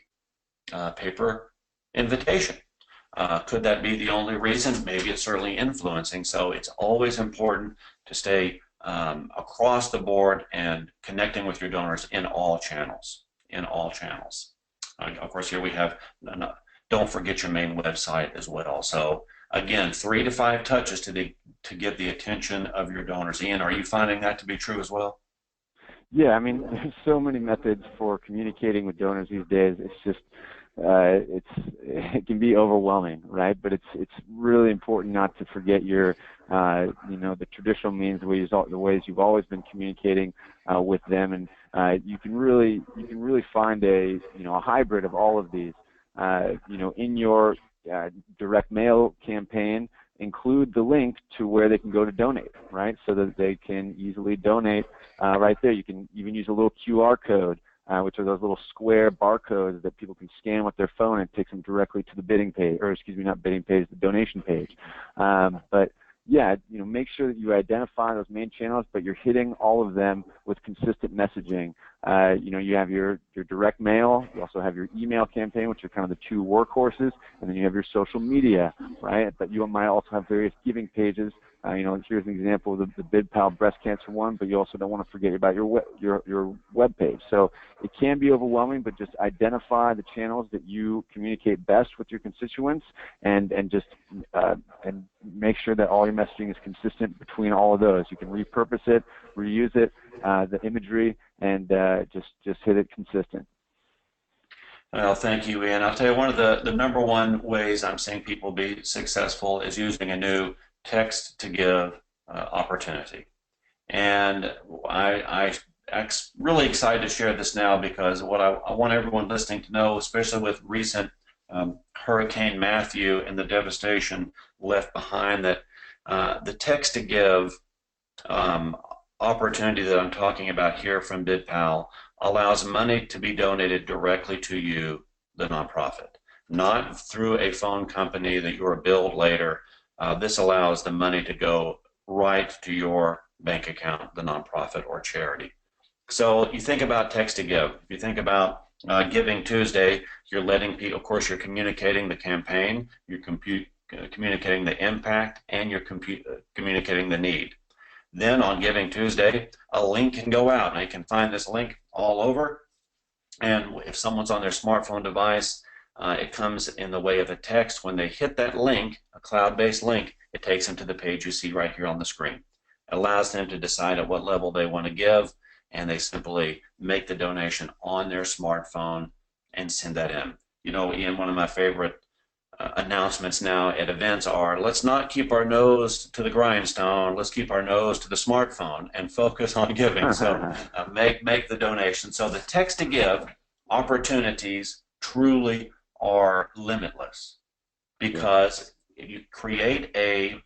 B: paper invitation. Could that be the only reason? Maybe it's certainly influencing. So it's always important to stay across the board and connecting with your donors in all channels. In all channels. Of course, here we have, don't forget your main website as well. So again, 3 to 5 touches to get the attention of your donors. Ian, are you finding that to be true as well?
A: Yeah, I mean, there's so many methods for communicating with donors these days. It's just it can be overwhelming, right? But it's really important not to forget your you know, the traditional means, the ways you've always been communicating with them, and you can really find a hybrid of all of these. You know, in your direct mail campaign, include the link to where they can go to donate, right? So that they can easily donate right there. You can even use a little QR code, which are those little square barcodes that people can scan with their phone, and it takes them directly to the bidding page, or excuse me, not bidding page, the donation page. But yeah, you know, make sure that you identify those main channels, but you're hitting all of them with consistent messaging. You know, you have your direct mail, you also have your email campaign, which are kind of the 2 workhorses, and then you have your social media, right? But you might also have various giving pages. You know, here's an example of the BidPal breast cancer one, but you also don't want to forget about your web page. So it can be overwhelming, but just identify the channels that you communicate best with your constituents, and just and make sure that all your messaging is consistent between all of those. You can repurpose it, reuse it, the imagery, and just hit it consistent.
B: Well, thank you, Ian. I'll tell you, one of the number one ways I'm seeing people be successful is using a new text to give opportunity. And I'm really excited to share this now, because what I want everyone listening to know, especially with recent Hurricane Matthew and the devastation left behind, that the text to give opportunity that I'm talking about here from BidPal allows money to be donated directly to you, the nonprofit, not through a phone company that you're billed later. This allows the money to go right to your bank account, the nonprofit or charity. So you think about text to give. If you think about Giving Tuesday, you're letting people, of course, you're communicating the campaign, you're communicating the impact, and you're communicating the need. Then on Giving Tuesday, a link can go out. Now you can find this link all over, and if someone's on their smartphone device, It comes in the way of a text. When they hit that link, a cloud-based link, it takes them to the page you see right here on the screen. It allows them to decide at what level they want to give, and they simply make the donation on their smartphone and send that in. You know, Ian, one of my favorite announcements now at events are, let's not keep our nose to the grindstone, let's keep our nose to the smartphone and focus on giving. So make the donation. So the text to give opportunities truly are limitless, because you create a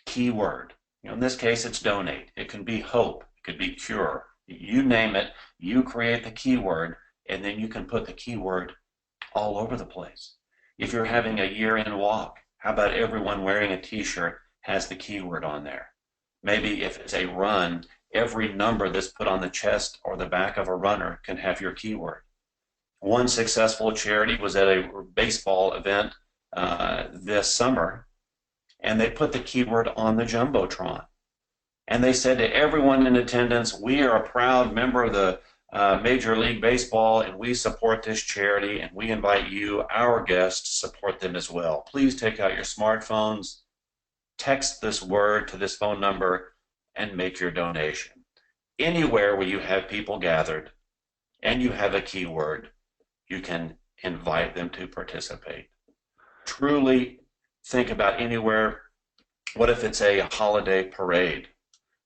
B: keyword. You know, in this case, it's donate. It can be hope. It could be cure. You name it, you create the keyword, and then you can put the keyword all over the place. If you're having a year-end walk, how about everyone wearing a t-shirt has the keyword on there? Maybe if it's a run, every number that's put on the chest or the back of a runner can have your keyword. One successful charity was at a baseball event this summer, and they put the keyword on the Jumbotron. And they said to everyone in attendance, we are a proud member of the Major League Baseball, and we support this charity, and we invite you, our guests, to support them as well. Please take out your smartphones, text this word to this phone number, and make your donation. Anywhere where you have people gathered and you have a keyword, you can invite them to participate. Truly think about anywhere. What if it's a holiday parade?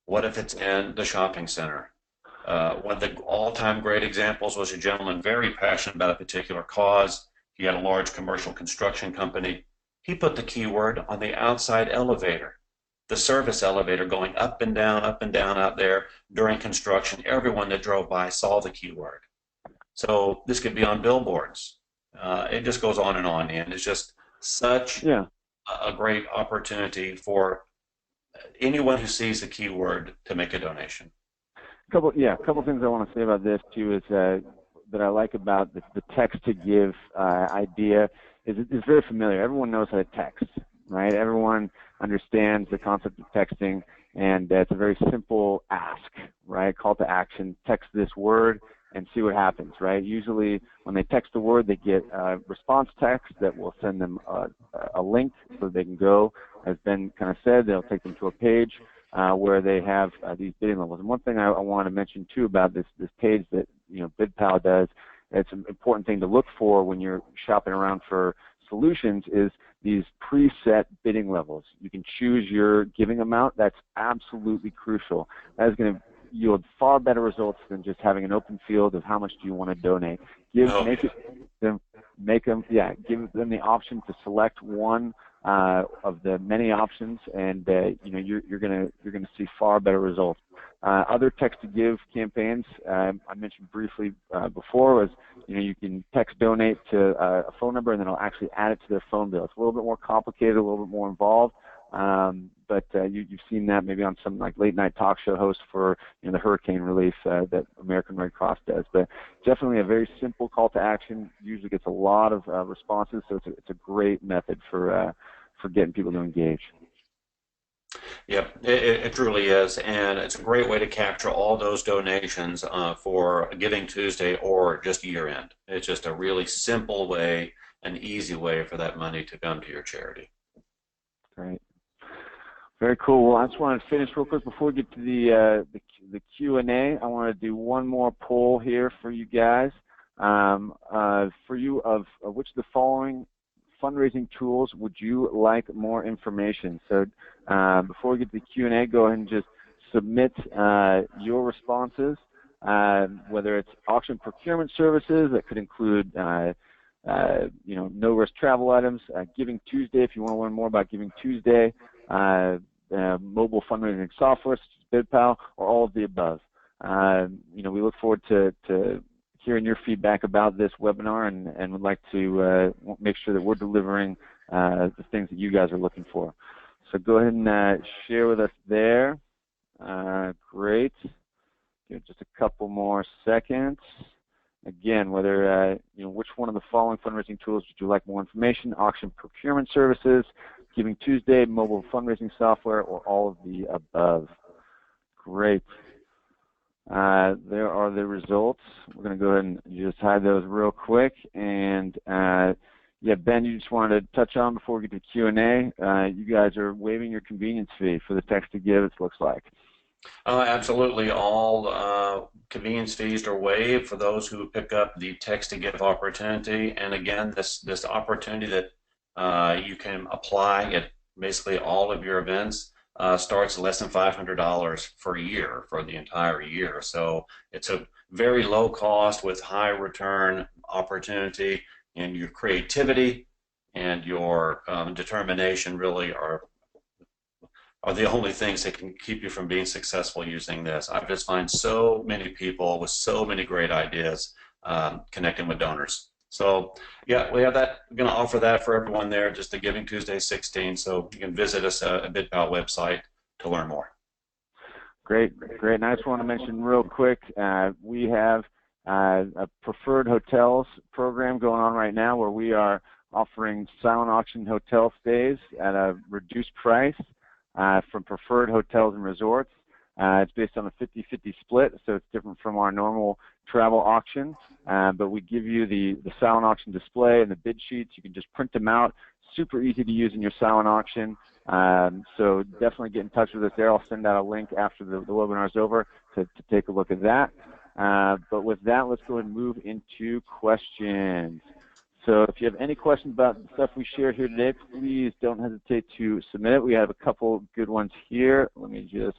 B: What if it's in the shopping center? One of the all-time great examples was a gentleman very passionate about a particular cause. He had a large commercial construction company. He put the keyword on the outside elevator, the service elevator going up and down out there during construction. Everyone that drove by saw the keyword. So this could be on billboards. It just goes on, and it's just such a great opportunity for anyone who sees the keyword to make a donation.
A: Couple things I want to say about this too is that I like about the text to give idea is it's very familiar. Everyone knows how to text, right? Everyone understands the concept of texting, and it's a very simple ask, right? Call to action: text this word and see what happens, right? Usually when they text the word, they get a response text that will send them a link so they can go. As Ben kind of said, they'll take them to a page where they have these bidding levels. And one thing I want to mention too about this page that BidPal does, it's an important thing to look for when you're shopping around for solutions, is these preset bidding levels. You can choose your giving amount. That's absolutely crucial. That is going to yield far better results than just having an open field of how much do you want to donate. Give them the option to select one of the many options, and you're gonna see far better results. Other text to give campaigns I mentioned briefly before was you can text donate to a phone number, and then it'll actually add it to their phone bill. It's a little bit more complicated, a little bit more involved, but you've seen that maybe on some like late night talk show hosts for the hurricane relief that American Red Cross does. But definitely a very simple call to action. Usually gets a lot of responses, so it's a great method for getting people to engage.
B: Yep, it truly is, and it's a great way to capture all those donations for Giving Tuesday or just year end. It's just a really simple way, an easy way for that money to come to your charity.
A: Great. Very cool. Well, I just wanted to finish real quick before we get to the Q&A. I want to do one more poll here for you guys. For you, of which of the following fundraising tools would you like more information? So before we get to the Q&A, go ahead and just submit your responses, whether it's auction procurement services that could include no-risk travel items, Giving Tuesday if you want to learn more about Giving Tuesday, mobile fundraising software such as BidPal, or all of the above. We look forward to hearing your feedback about this webinar, and would like to make sure that we're delivering the things that you guys are looking for. So go ahead and share with us there. Great. Give just a couple more seconds. Again, whether which one of the following fundraising tools would you like more information: auction procurement services, Giving Tuesday, mobile fundraising software, or all of the above. Great. There are the results. We're going to go ahead and just hide those real quick, and Yeah, Ben, you just wanted to touch on before we get to Q&A. You guys are waiving your convenience fee for the text to give, it looks like.
B: Absolutely. All convenience fees are waived for those who pick up the text to give opportunity. And again, this opportunity that you can apply at basically all of your events starts at less than $500 per year for the entire year. So it's a very low cost with high return opportunity, and your creativity and your determination really are the only things that can keep you from being successful using this. I just find so many people with so many great ideas connecting with donors. So yeah, we have that. We're going to offer that for everyone there, just the Giving Tuesday 16. So you can visit us at BidPal website to learn more.
A: Great. And I just want to mention real quick, we have a preferred hotels program going on right now where we are offering silent auction hotel stays at a reduced price from preferred hotels and resorts. It's based on a 50-50 split, so it's different from our normal travel auction. But we give you the silent auction display and the bid sheets. You can just print them out. Super easy to use in your silent auction. So definitely get in touch with us there. I'll send out a link after the webinar is over to take a look at that. But with that, let's go ahead and move into questions. So if you have any questions about the stuff we shared here today, please don't hesitate to submit it. We have a couple good ones here. Let me just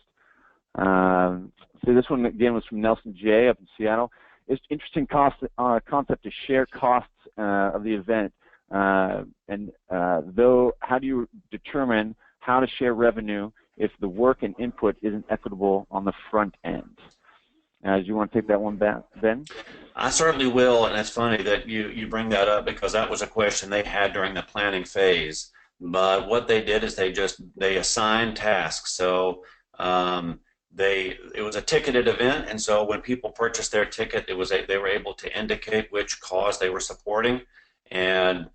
A: so this one again was from Nelson J. up in Seattle. It's interesting concept to share costs of the event. Though, how do you determine how to share revenue if the work and input isn't equitable on the front end? Do you want to take that one back, Ben?
B: I certainly will, and it's funny that you bring that up because that was a question they had during the planning phase. But what they did is they assigned tasks. So it was a ticketed event, and so when people purchased their ticket, they were able to indicate which cause they were supporting, and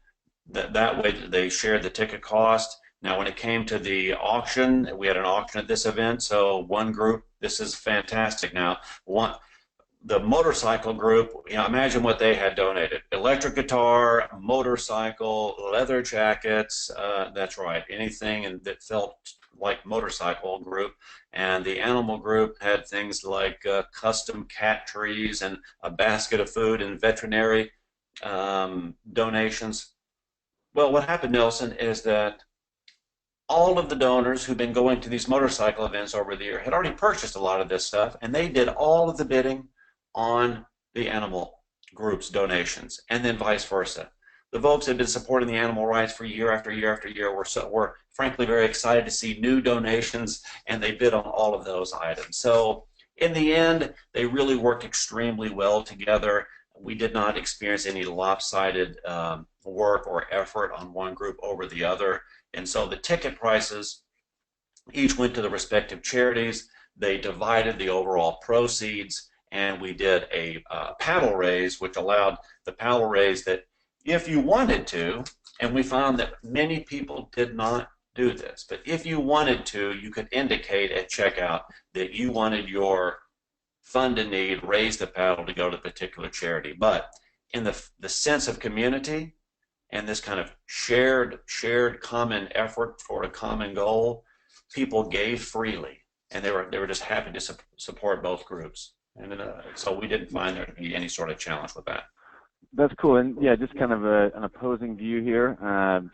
B: that way they shared the ticket cost. Now, when it came to the auction, we had an auction at this event, so one group, this is fantastic now, the motorcycle group, imagine what they had donated. Electric guitar, motorcycle, leather jackets, that's right, anything that felt like motorcycle group. And the animal group had things like custom cat trees and a basket of food and veterinary donations. Well, what happened, Nelson, is that all of the donors who've been going to these motorcycle events over the year had already purchased a lot of this stuff, and they did all of the bidding on the animal group's donations, and then vice versa. The folks that had been supporting the animal rights for year after year after year were frankly very excited to see new donations, and they bid on all of those items. So in the end, they really worked extremely well together. We did not experience any lopsided work or effort on one group over the other. And so the ticket prices each went to the respective charities. They divided the overall proceeds, and we did a paddle raise, which allowed the paddle raise that if you wanted to, and we found that many people did not do this, but if you wanted to, you could indicate at checkout that you wanted your fund in need, raise the paddle to go to a particular charity. But in the sense of community and this kind of shared common effort for a common goal, people gave freely, and they were just happy to support both groups. And so we didn't find there to be any sort of challenge with that.
A: That's cool. And yeah, just kind of an opposing view here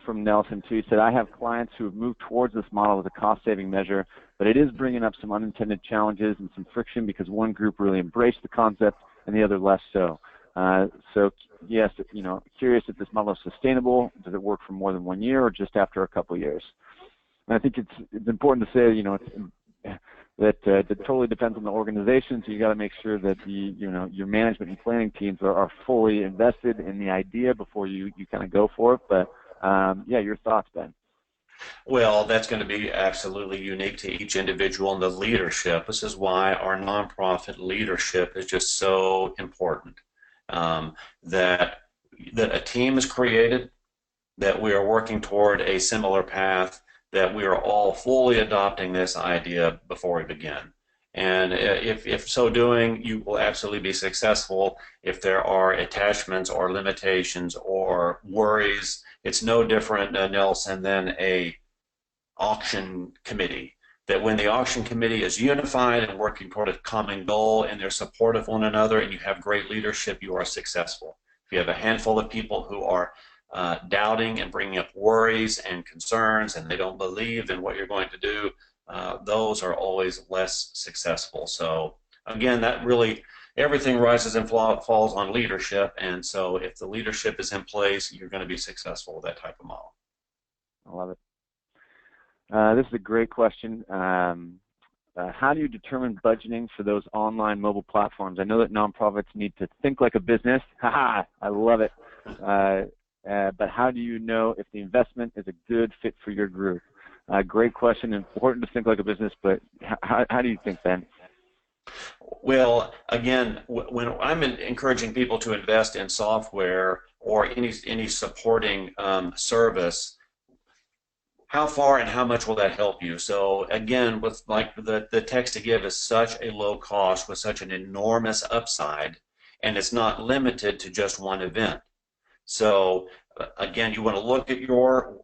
A: from Nelson too. He said, I have clients who have moved towards this model as a cost-saving measure, but it is bringing up some unintended challenges and some friction because one group really embraced the concept and the other less so. So yes, curious if this model is sustainable. Does it work for more than 1 year or just after a couple of years? And I think it's important to say, that it totally depends on the organization. So you got to make sure that your management and planning teams are fully invested in the idea before you kind of go for it. But yeah, your thoughts, Ben?
B: Well, that's going to be absolutely unique to each individual and the leadership. This is why our nonprofit leadership is just so important. That a team is created, that we are working toward a similar path, that we are all fully adopting this idea before we begin. And if so doing, you will absolutely be successful. If there are attachments or limitations or worries, it's no different, Nelson, than a auction committee. That when the auction committee is unified and working toward a common goal and they're supportive of one another and you have great leadership, you are successful. If you have a handful of people who are doubting and bringing up worries and concerns and they don't believe in what you're going to do, those are always less successful. So again, that really, everything rises and falls on leadership, and so if the leadership is in place, you're going to be successful with that type of model.
A: I love it. This is a great question. How do you determine budgeting for those online mobile platforms? I know that nonprofits need to think like a business. Haha, I love it. But how do you know if the investment is a good fit for your group? Great question. Important to think like a business, but how do you think, Ben?
B: Well, again, when I'm encouraging people to invest in software or any supporting service, how far and how much will that help you? So again, with like the text to give is such a low cost with such an enormous upside, and it's not limited to just one event. So again, you want to look at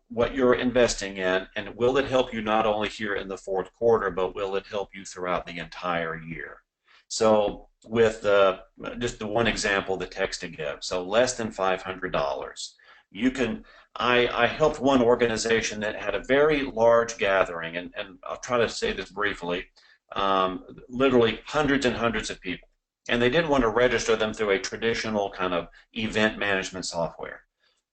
B: what you're investing in, and will it help you not only here in the fourth quarter, but will it help you throughout the entire year? So with just the one example, the text to give, so less than $500, you can. I helped one organization that had a very large gathering, and I'll try to say this briefly, literally hundreds and hundreds of people. And they didn't want to register them through a traditional kind of event management software.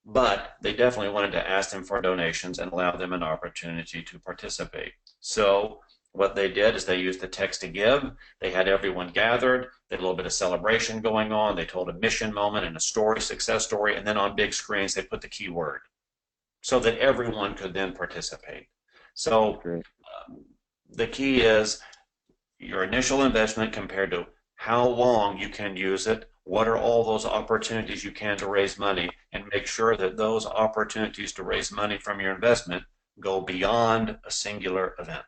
B: But they definitely wanted to ask them for donations and allow them an opportunity to participate. So what they did is they used the text to give. They had everyone gathered. They had a little bit of celebration going on. They told a mission moment and a story, success story, and then on big screens they put the keyword so that everyone could then participate. So the key is your initial investment compared to how long you can use it, what are all those opportunities you can to raise money, and make sure that those opportunities to raise money from your investment go beyond a singular event.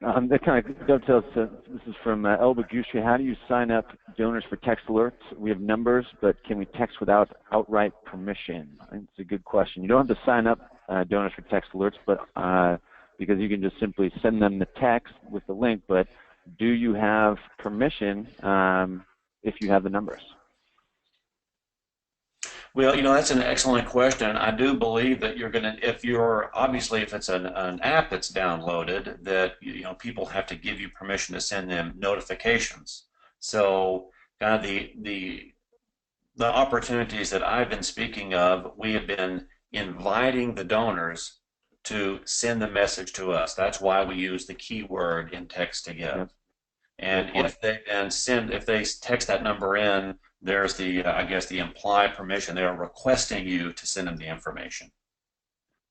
A: That kind of dovetails to, this is from Elba Gushia. How do you sign up donors for text alerts? We have numbers, but can we text without outright permission? I think it's a good question. You don't have to sign up donors for text alerts, but because you can just simply send them the text with the link, but do you have permission if you have the numbers?
B: Well, that's an excellent question. I do believe that you're going to, obviously if it's an app that's downloaded, that people have to give you permission to send them notifications. So kind of the opportunities that I've been speaking of, we have been inviting the donors to send the message to us. That's why we use the keyword in text to give. Yep. And if they text that number in, there's I guess the implied permission. They're requesting you to send them the information.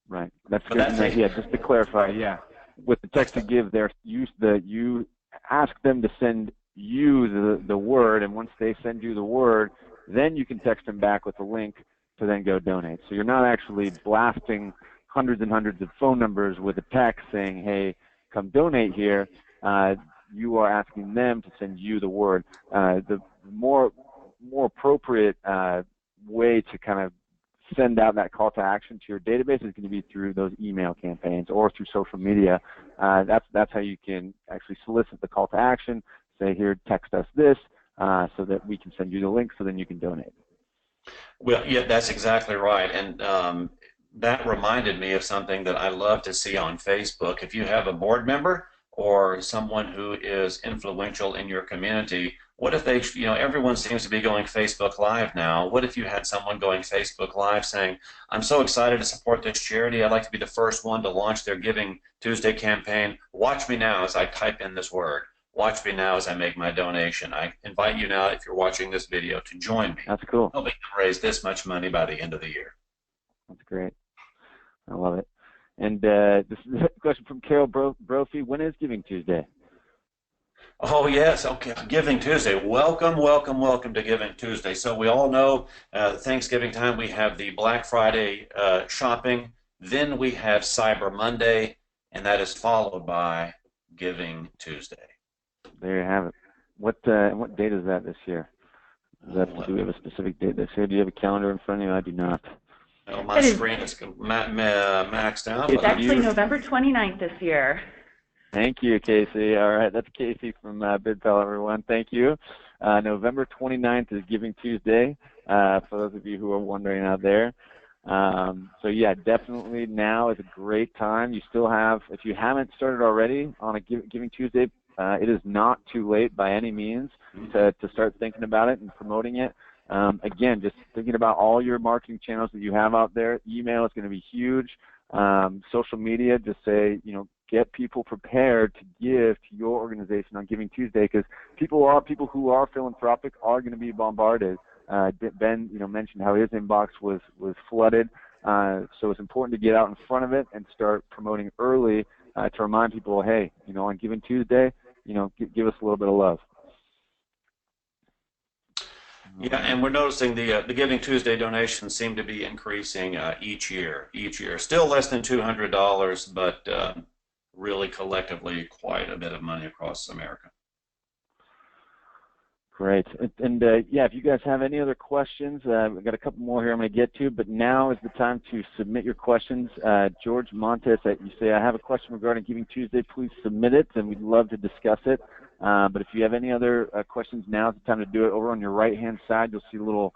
A: Right. That's good. Yeah, just to clarify, yeah. With the text to give, you ask them to send you the word, and once they send you the word, then you can text them back with a link to then go donate. So you're not actually blasting hundreds and hundreds of phone numbers with a text saying, hey, come donate here. You are asking them to send you the word. The more appropriate way to kind of send out that call to action to your database is going to be through those email campaigns or through social media. That's how you can actually solicit the call to action. Say, here, text us this, so that we can send you the link, so then you can donate.
B: Well, yeah, that's exactly right. And that reminded me of something that I love to see on Facebook. If you have a board member or someone who is influential in your community, what if they, everyone seems to be going Facebook Live now. What if you had someone going Facebook Live saying, I'm so excited to support this charity. I'd like to be the first one to launch their Giving Tuesday campaign. Watch me now as I type in this word. Watch me now as I make my donation. I invite you now, if you're watching this video, to join me.
A: That's cool.
B: Helping them raise this much money by the end of the year.
A: That's great. I love it. And this is a question from Carol Brophy. When is Giving Tuesday?
B: Oh, yes. Okay. Giving Tuesday. Welcome, welcome, welcome to Giving Tuesday. So we all know Thanksgiving time we have the Black Friday shopping. Then we have Cyber Monday, and that is followed by Giving Tuesday.
A: There you have it. What date is that this year? Do we have a specific date this year? Do you have a calendar in front of you? I do not.
B: No, my screen is maxed out.
C: It's actually November 29th this year.
A: Thank you, Casey. All right, that's Casey from BidPal, everyone. Thank you. November 29th is Giving Tuesday, for those of you who are wondering out there. So yeah, definitely now is a great time. You still have, if you haven't started already on a Giving Tuesday, it is not too late by any means to start thinking about it and promoting it. Again, just thinking about all your marketing channels that you have out there. Email is going to be huge. Social media, just say, get people prepared to give to your organization on Giving Tuesday, because people who are philanthropic are going to be bombarded. Ben, mentioned how his inbox was flooded, so it's important to get out in front of it and start promoting early to remind people, hey, on Giving Tuesday, give us a little bit of love.
B: Yeah, and we're noticing the Giving Tuesday donations seem to be increasing each year. Still less than $200, but really collectively quite a bit of money across America.
A: Great. And yeah, if you guys have any other questions, we've got a couple more here I'm going to get to, but now is the time to submit your questions. George Montes, you say, I have a question regarding Giving Tuesday. Please submit it, and we'd love to discuss it. But if you have any other questions, now is the time to do it. Over on your right-hand side, you'll see a little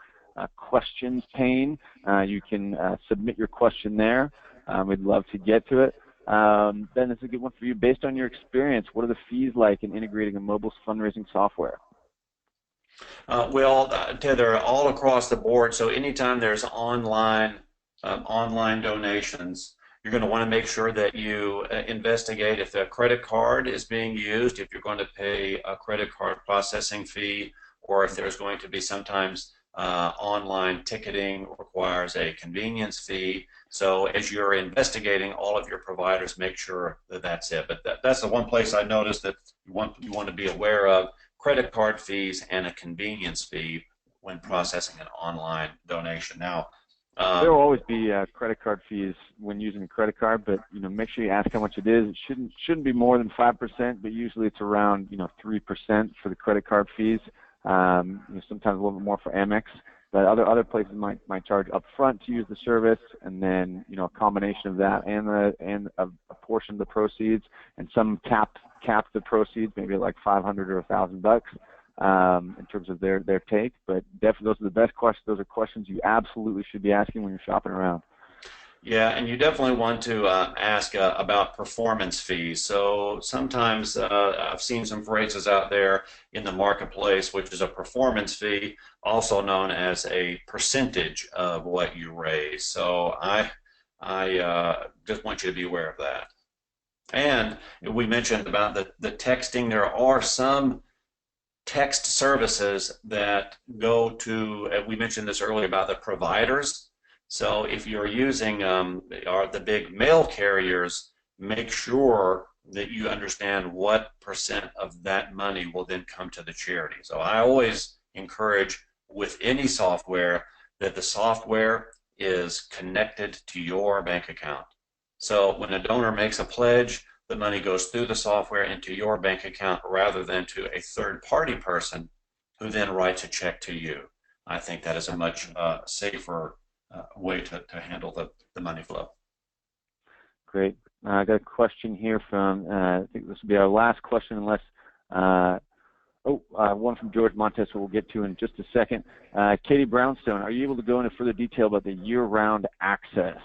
A: questions pane. You can submit your question there. We'd love to get to it. Ben, this is a good one for you. Based on your experience, what are the fees like in integrating a mobile fundraising software?
B: Well, Ted, they're all across the board. So anytime there's online donations, you're going to want to make sure that you investigate if the credit card is being used, if you're going to pay a credit card processing fee, or if there's going to be sometimes online ticketing requires a convenience fee. So as you're investigating all of your providers, make sure that that's it. But that's the one place I noticed that you want to be aware of: credit card fees and a convenience fee when processing an online donation. Now,
A: there will always be credit card fees when using a credit card, but make sure you ask how much it is. It shouldn't be more than 5%, but usually it's around 3% for the credit card fees. Sometimes a little bit more for Amex, but other places might charge up front to use the service, and then a combination of that and a portion of the proceeds, and some cap the proceeds, maybe like $500 or $1,000 in terms of their take. But definitely those are the best questions. Those are questions you absolutely should be asking when you're shopping around.
B: Yeah, and you definitely want to ask about performance fees. So sometimes I've seen some phrases out there in the marketplace, which is a performance fee, also known as a percentage of what you raise. So I just want you to be aware of that. And we mentioned about the texting. There are some text services that go to, we mentioned this earlier about the providers. So if you're using the big mail carriers, make sure that you understand what percent of that money will then come to the charity. So I always encourage with any software that the software is connected to your bank account. So when a donor makes a pledge, the money goes through the software into your bank account rather than to a third-party person who then writes a check to you. I think that is a much safer way to handle the money flow.
A: Great. I got a question here from, I think this will be our last question unless, one from George Montes who we'll get to in just a second. Katie Brownstone, are you able to go into further detail about the year-round access?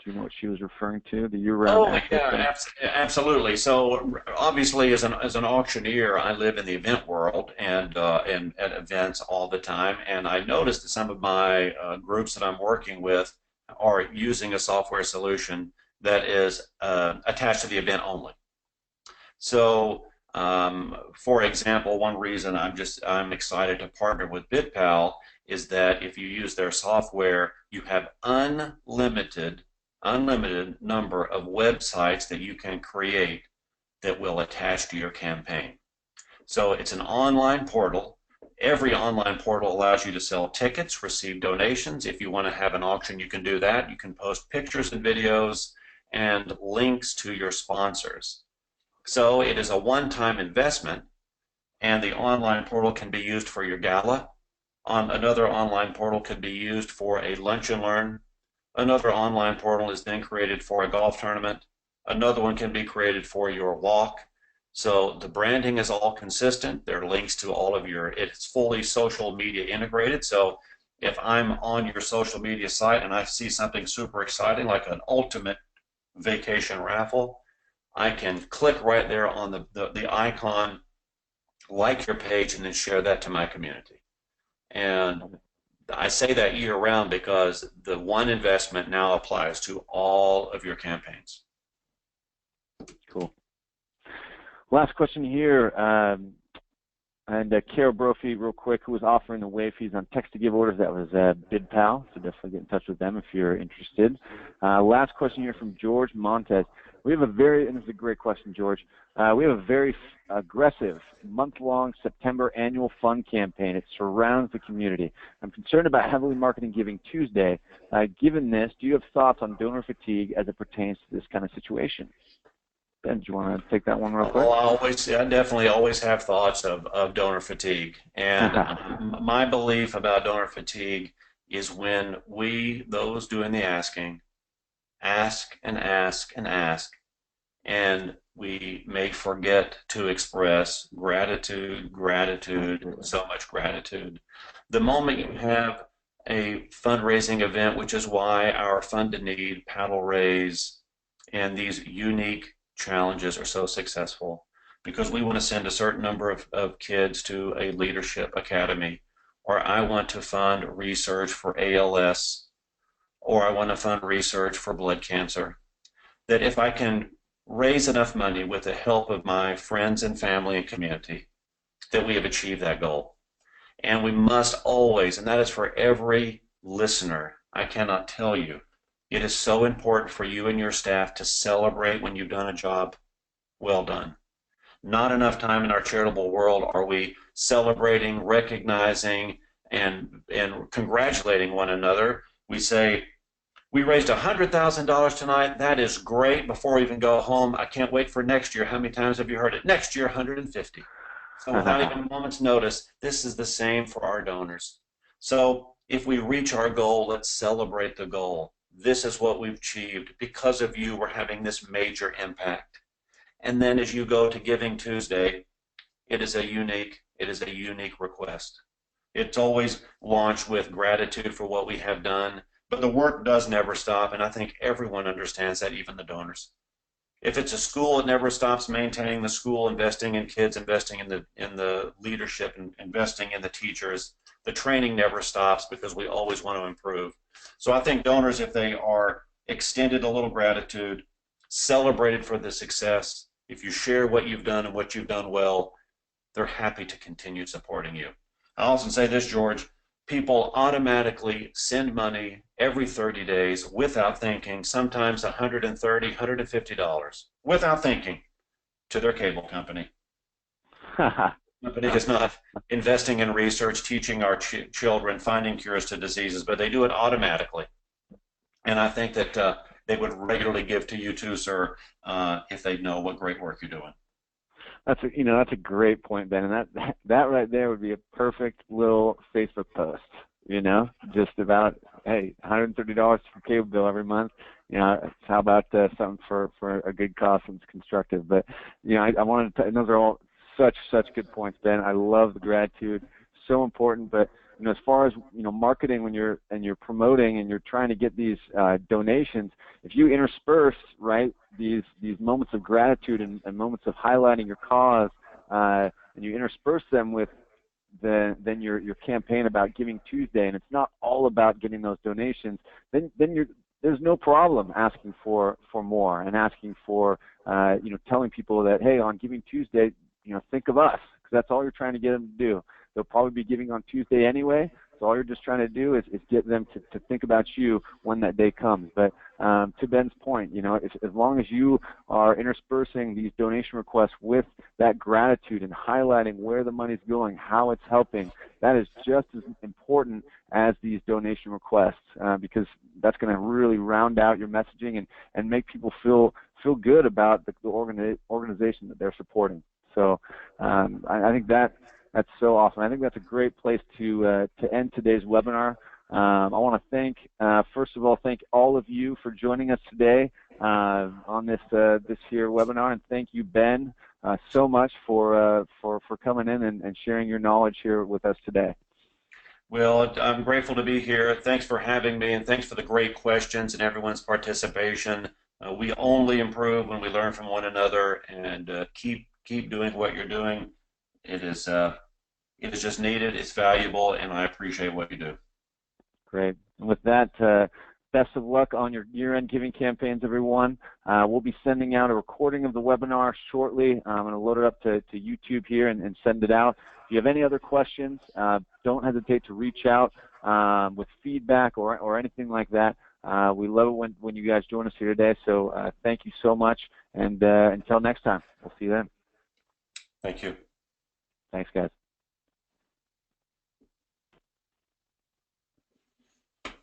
A: Do you know what she was referring to, the year-round access?
B: Yeah, absolutely. So obviously, as an auctioneer, I live in the event world and at events all the time. And I noticed that some of my groups that I'm working with are using a software solution that is attached to the event only. So, for example, one reason I'm excited to partner with BidPal is that if you use their software, you have unlimited number of websites that you can create that will attach to your campaign. So it's an online portal. Every online portal allows you to sell tickets, receive donations. If you want to have an auction, you can do that. You can post pictures and videos, and links to your sponsors. So it is a one-time investment, and the online portal can be used for your gala. Another online portal could be used for a lunch and learn. Another online portal is then created for a golf tournament. Another one can be created for your walk. So the branding is all consistent. There are links to all of it's fully social media integrated. So if I'm on your social media site and I see something super exciting like an ultimate vacation raffle, I can click right there on the icon, like your page, and then share that to my community. And I say that year round because the one investment now applies to all of your campaigns.
A: Cool. Last question here, and Carol Brophy, real quick, who was offering the waive fees on text-to-give orders. That was BidPal, so definitely get in touch with them if you're interested. Last question here from George Montez. We have and this is a great question, George. We have a very aggressive month-long September annual fund campaign. It surrounds the community. I'm concerned about heavily marketing Giving Tuesday. Given this, do you have thoughts on donor fatigue as it pertains to this kind of situation? Ben, do you want to take that one real quick?
B: Well, I definitely always have thoughts of donor fatigue. And my belief about donor fatigue is when those doing the asking, ask and ask and ask, and we may forget to express gratitude, so much gratitude. The moment you have a fundraising event, which is why our Fund to Need, Paddle Raise, and these unique challenges are so successful, because we want to send a certain number of kids to a leadership academy, or I want to fund research for ALS, or I want to fund research for blood cancer, that if I can raise enough money with the help of my friends and family and community, that we have achieved that goal. And we must always, and that is for every listener, I cannot tell you, it is so important for you and your staff to celebrate when you've done a job well done. Not enough time in our charitable world are we celebrating, recognizing, and congratulating one another. We say, we raised $100,000 tonight. That is great. Before we even go home, I can't wait for next year. How many times have you heard it? Next year, 150. So without even a moment's notice, this is the same for our donors. So if we reach our goal, let's celebrate the goal. This is what we've achieved. Because of you, we're having this major impact. And then as you go to Giving Tuesday, it is a unique request. It's always launched with gratitude for what we have done, but the work does never stop, and I think everyone understands that, even the donors. If it's a school, it never stops maintaining the school, investing in kids, investing in the leadership, and investing in the teachers. The training never stops because we always want to improve. So I think donors, if they are extended a little gratitude, celebrated for the success, if you share what you've done and what you've done well, they're happy to continue supporting you. I also say this, George, people automatically send money every 30 days without thinking, sometimes $130, $150, without thinking, to their cable company. Company is not investing in research, teaching our children, finding cures to diseases, but they do it automatically. And I think that they would regularly give to you too, sir, if they know what great work you're doing.
A: That's a great point, Ben, and that right there would be a perfect little Facebook post. Just about, hey, $130 for cable bill every month. How about something for a good cause and it's constructive? But I wanted to. And those are all such good points, Ben. I love the gratitude, so important. But as far as marketing, when you're promoting and you're trying to get these donations, if you intersperse these moments of gratitude and moments of highlighting your cause, and you intersperse them with then your campaign about Giving Tuesday, and it's not all about getting those donations, then there's no problem asking for more and asking for telling people that, hey, on Giving Tuesday, think of us, because that's all you're trying to get them to do. They'll probably be giving on Tuesday anyway, So all you're just trying to do is get them to think about you when that day comes. But to Ben's point, you know, as long as you are interspersing these donation requests with that gratitude and highlighting where the money's going, how it's helping, that is just as important as these donation requests, because that's going to really round out your messaging and make people feel good about the organization that they're supporting. So I think that's so awesome. I think that's a great place to end today's webinar. I want to thank, first of all, thank all of you for joining us today on this here webinar, and thank you, Ben, so much for coming in and sharing your knowledge here with us today.
B: Well, I'm grateful to be here. Thanks for having me, and thanks for the great questions and everyone's participation. We only improve when we learn from one another, and keep doing what you're doing. It is just needed, it's valuable, and I appreciate what you do.
A: Great. And with that, best of luck on your year-end giving campaigns, everyone. We'll be sending out a recording of the webinar shortly. I'm going to load it up to YouTube here and send it out. If you have any other questions, don't hesitate to reach out with feedback or anything like that. We love it when you guys join us here today. So thank you so much, and until next time, we'll see you then.
B: Thank you.
A: Thanks, guys.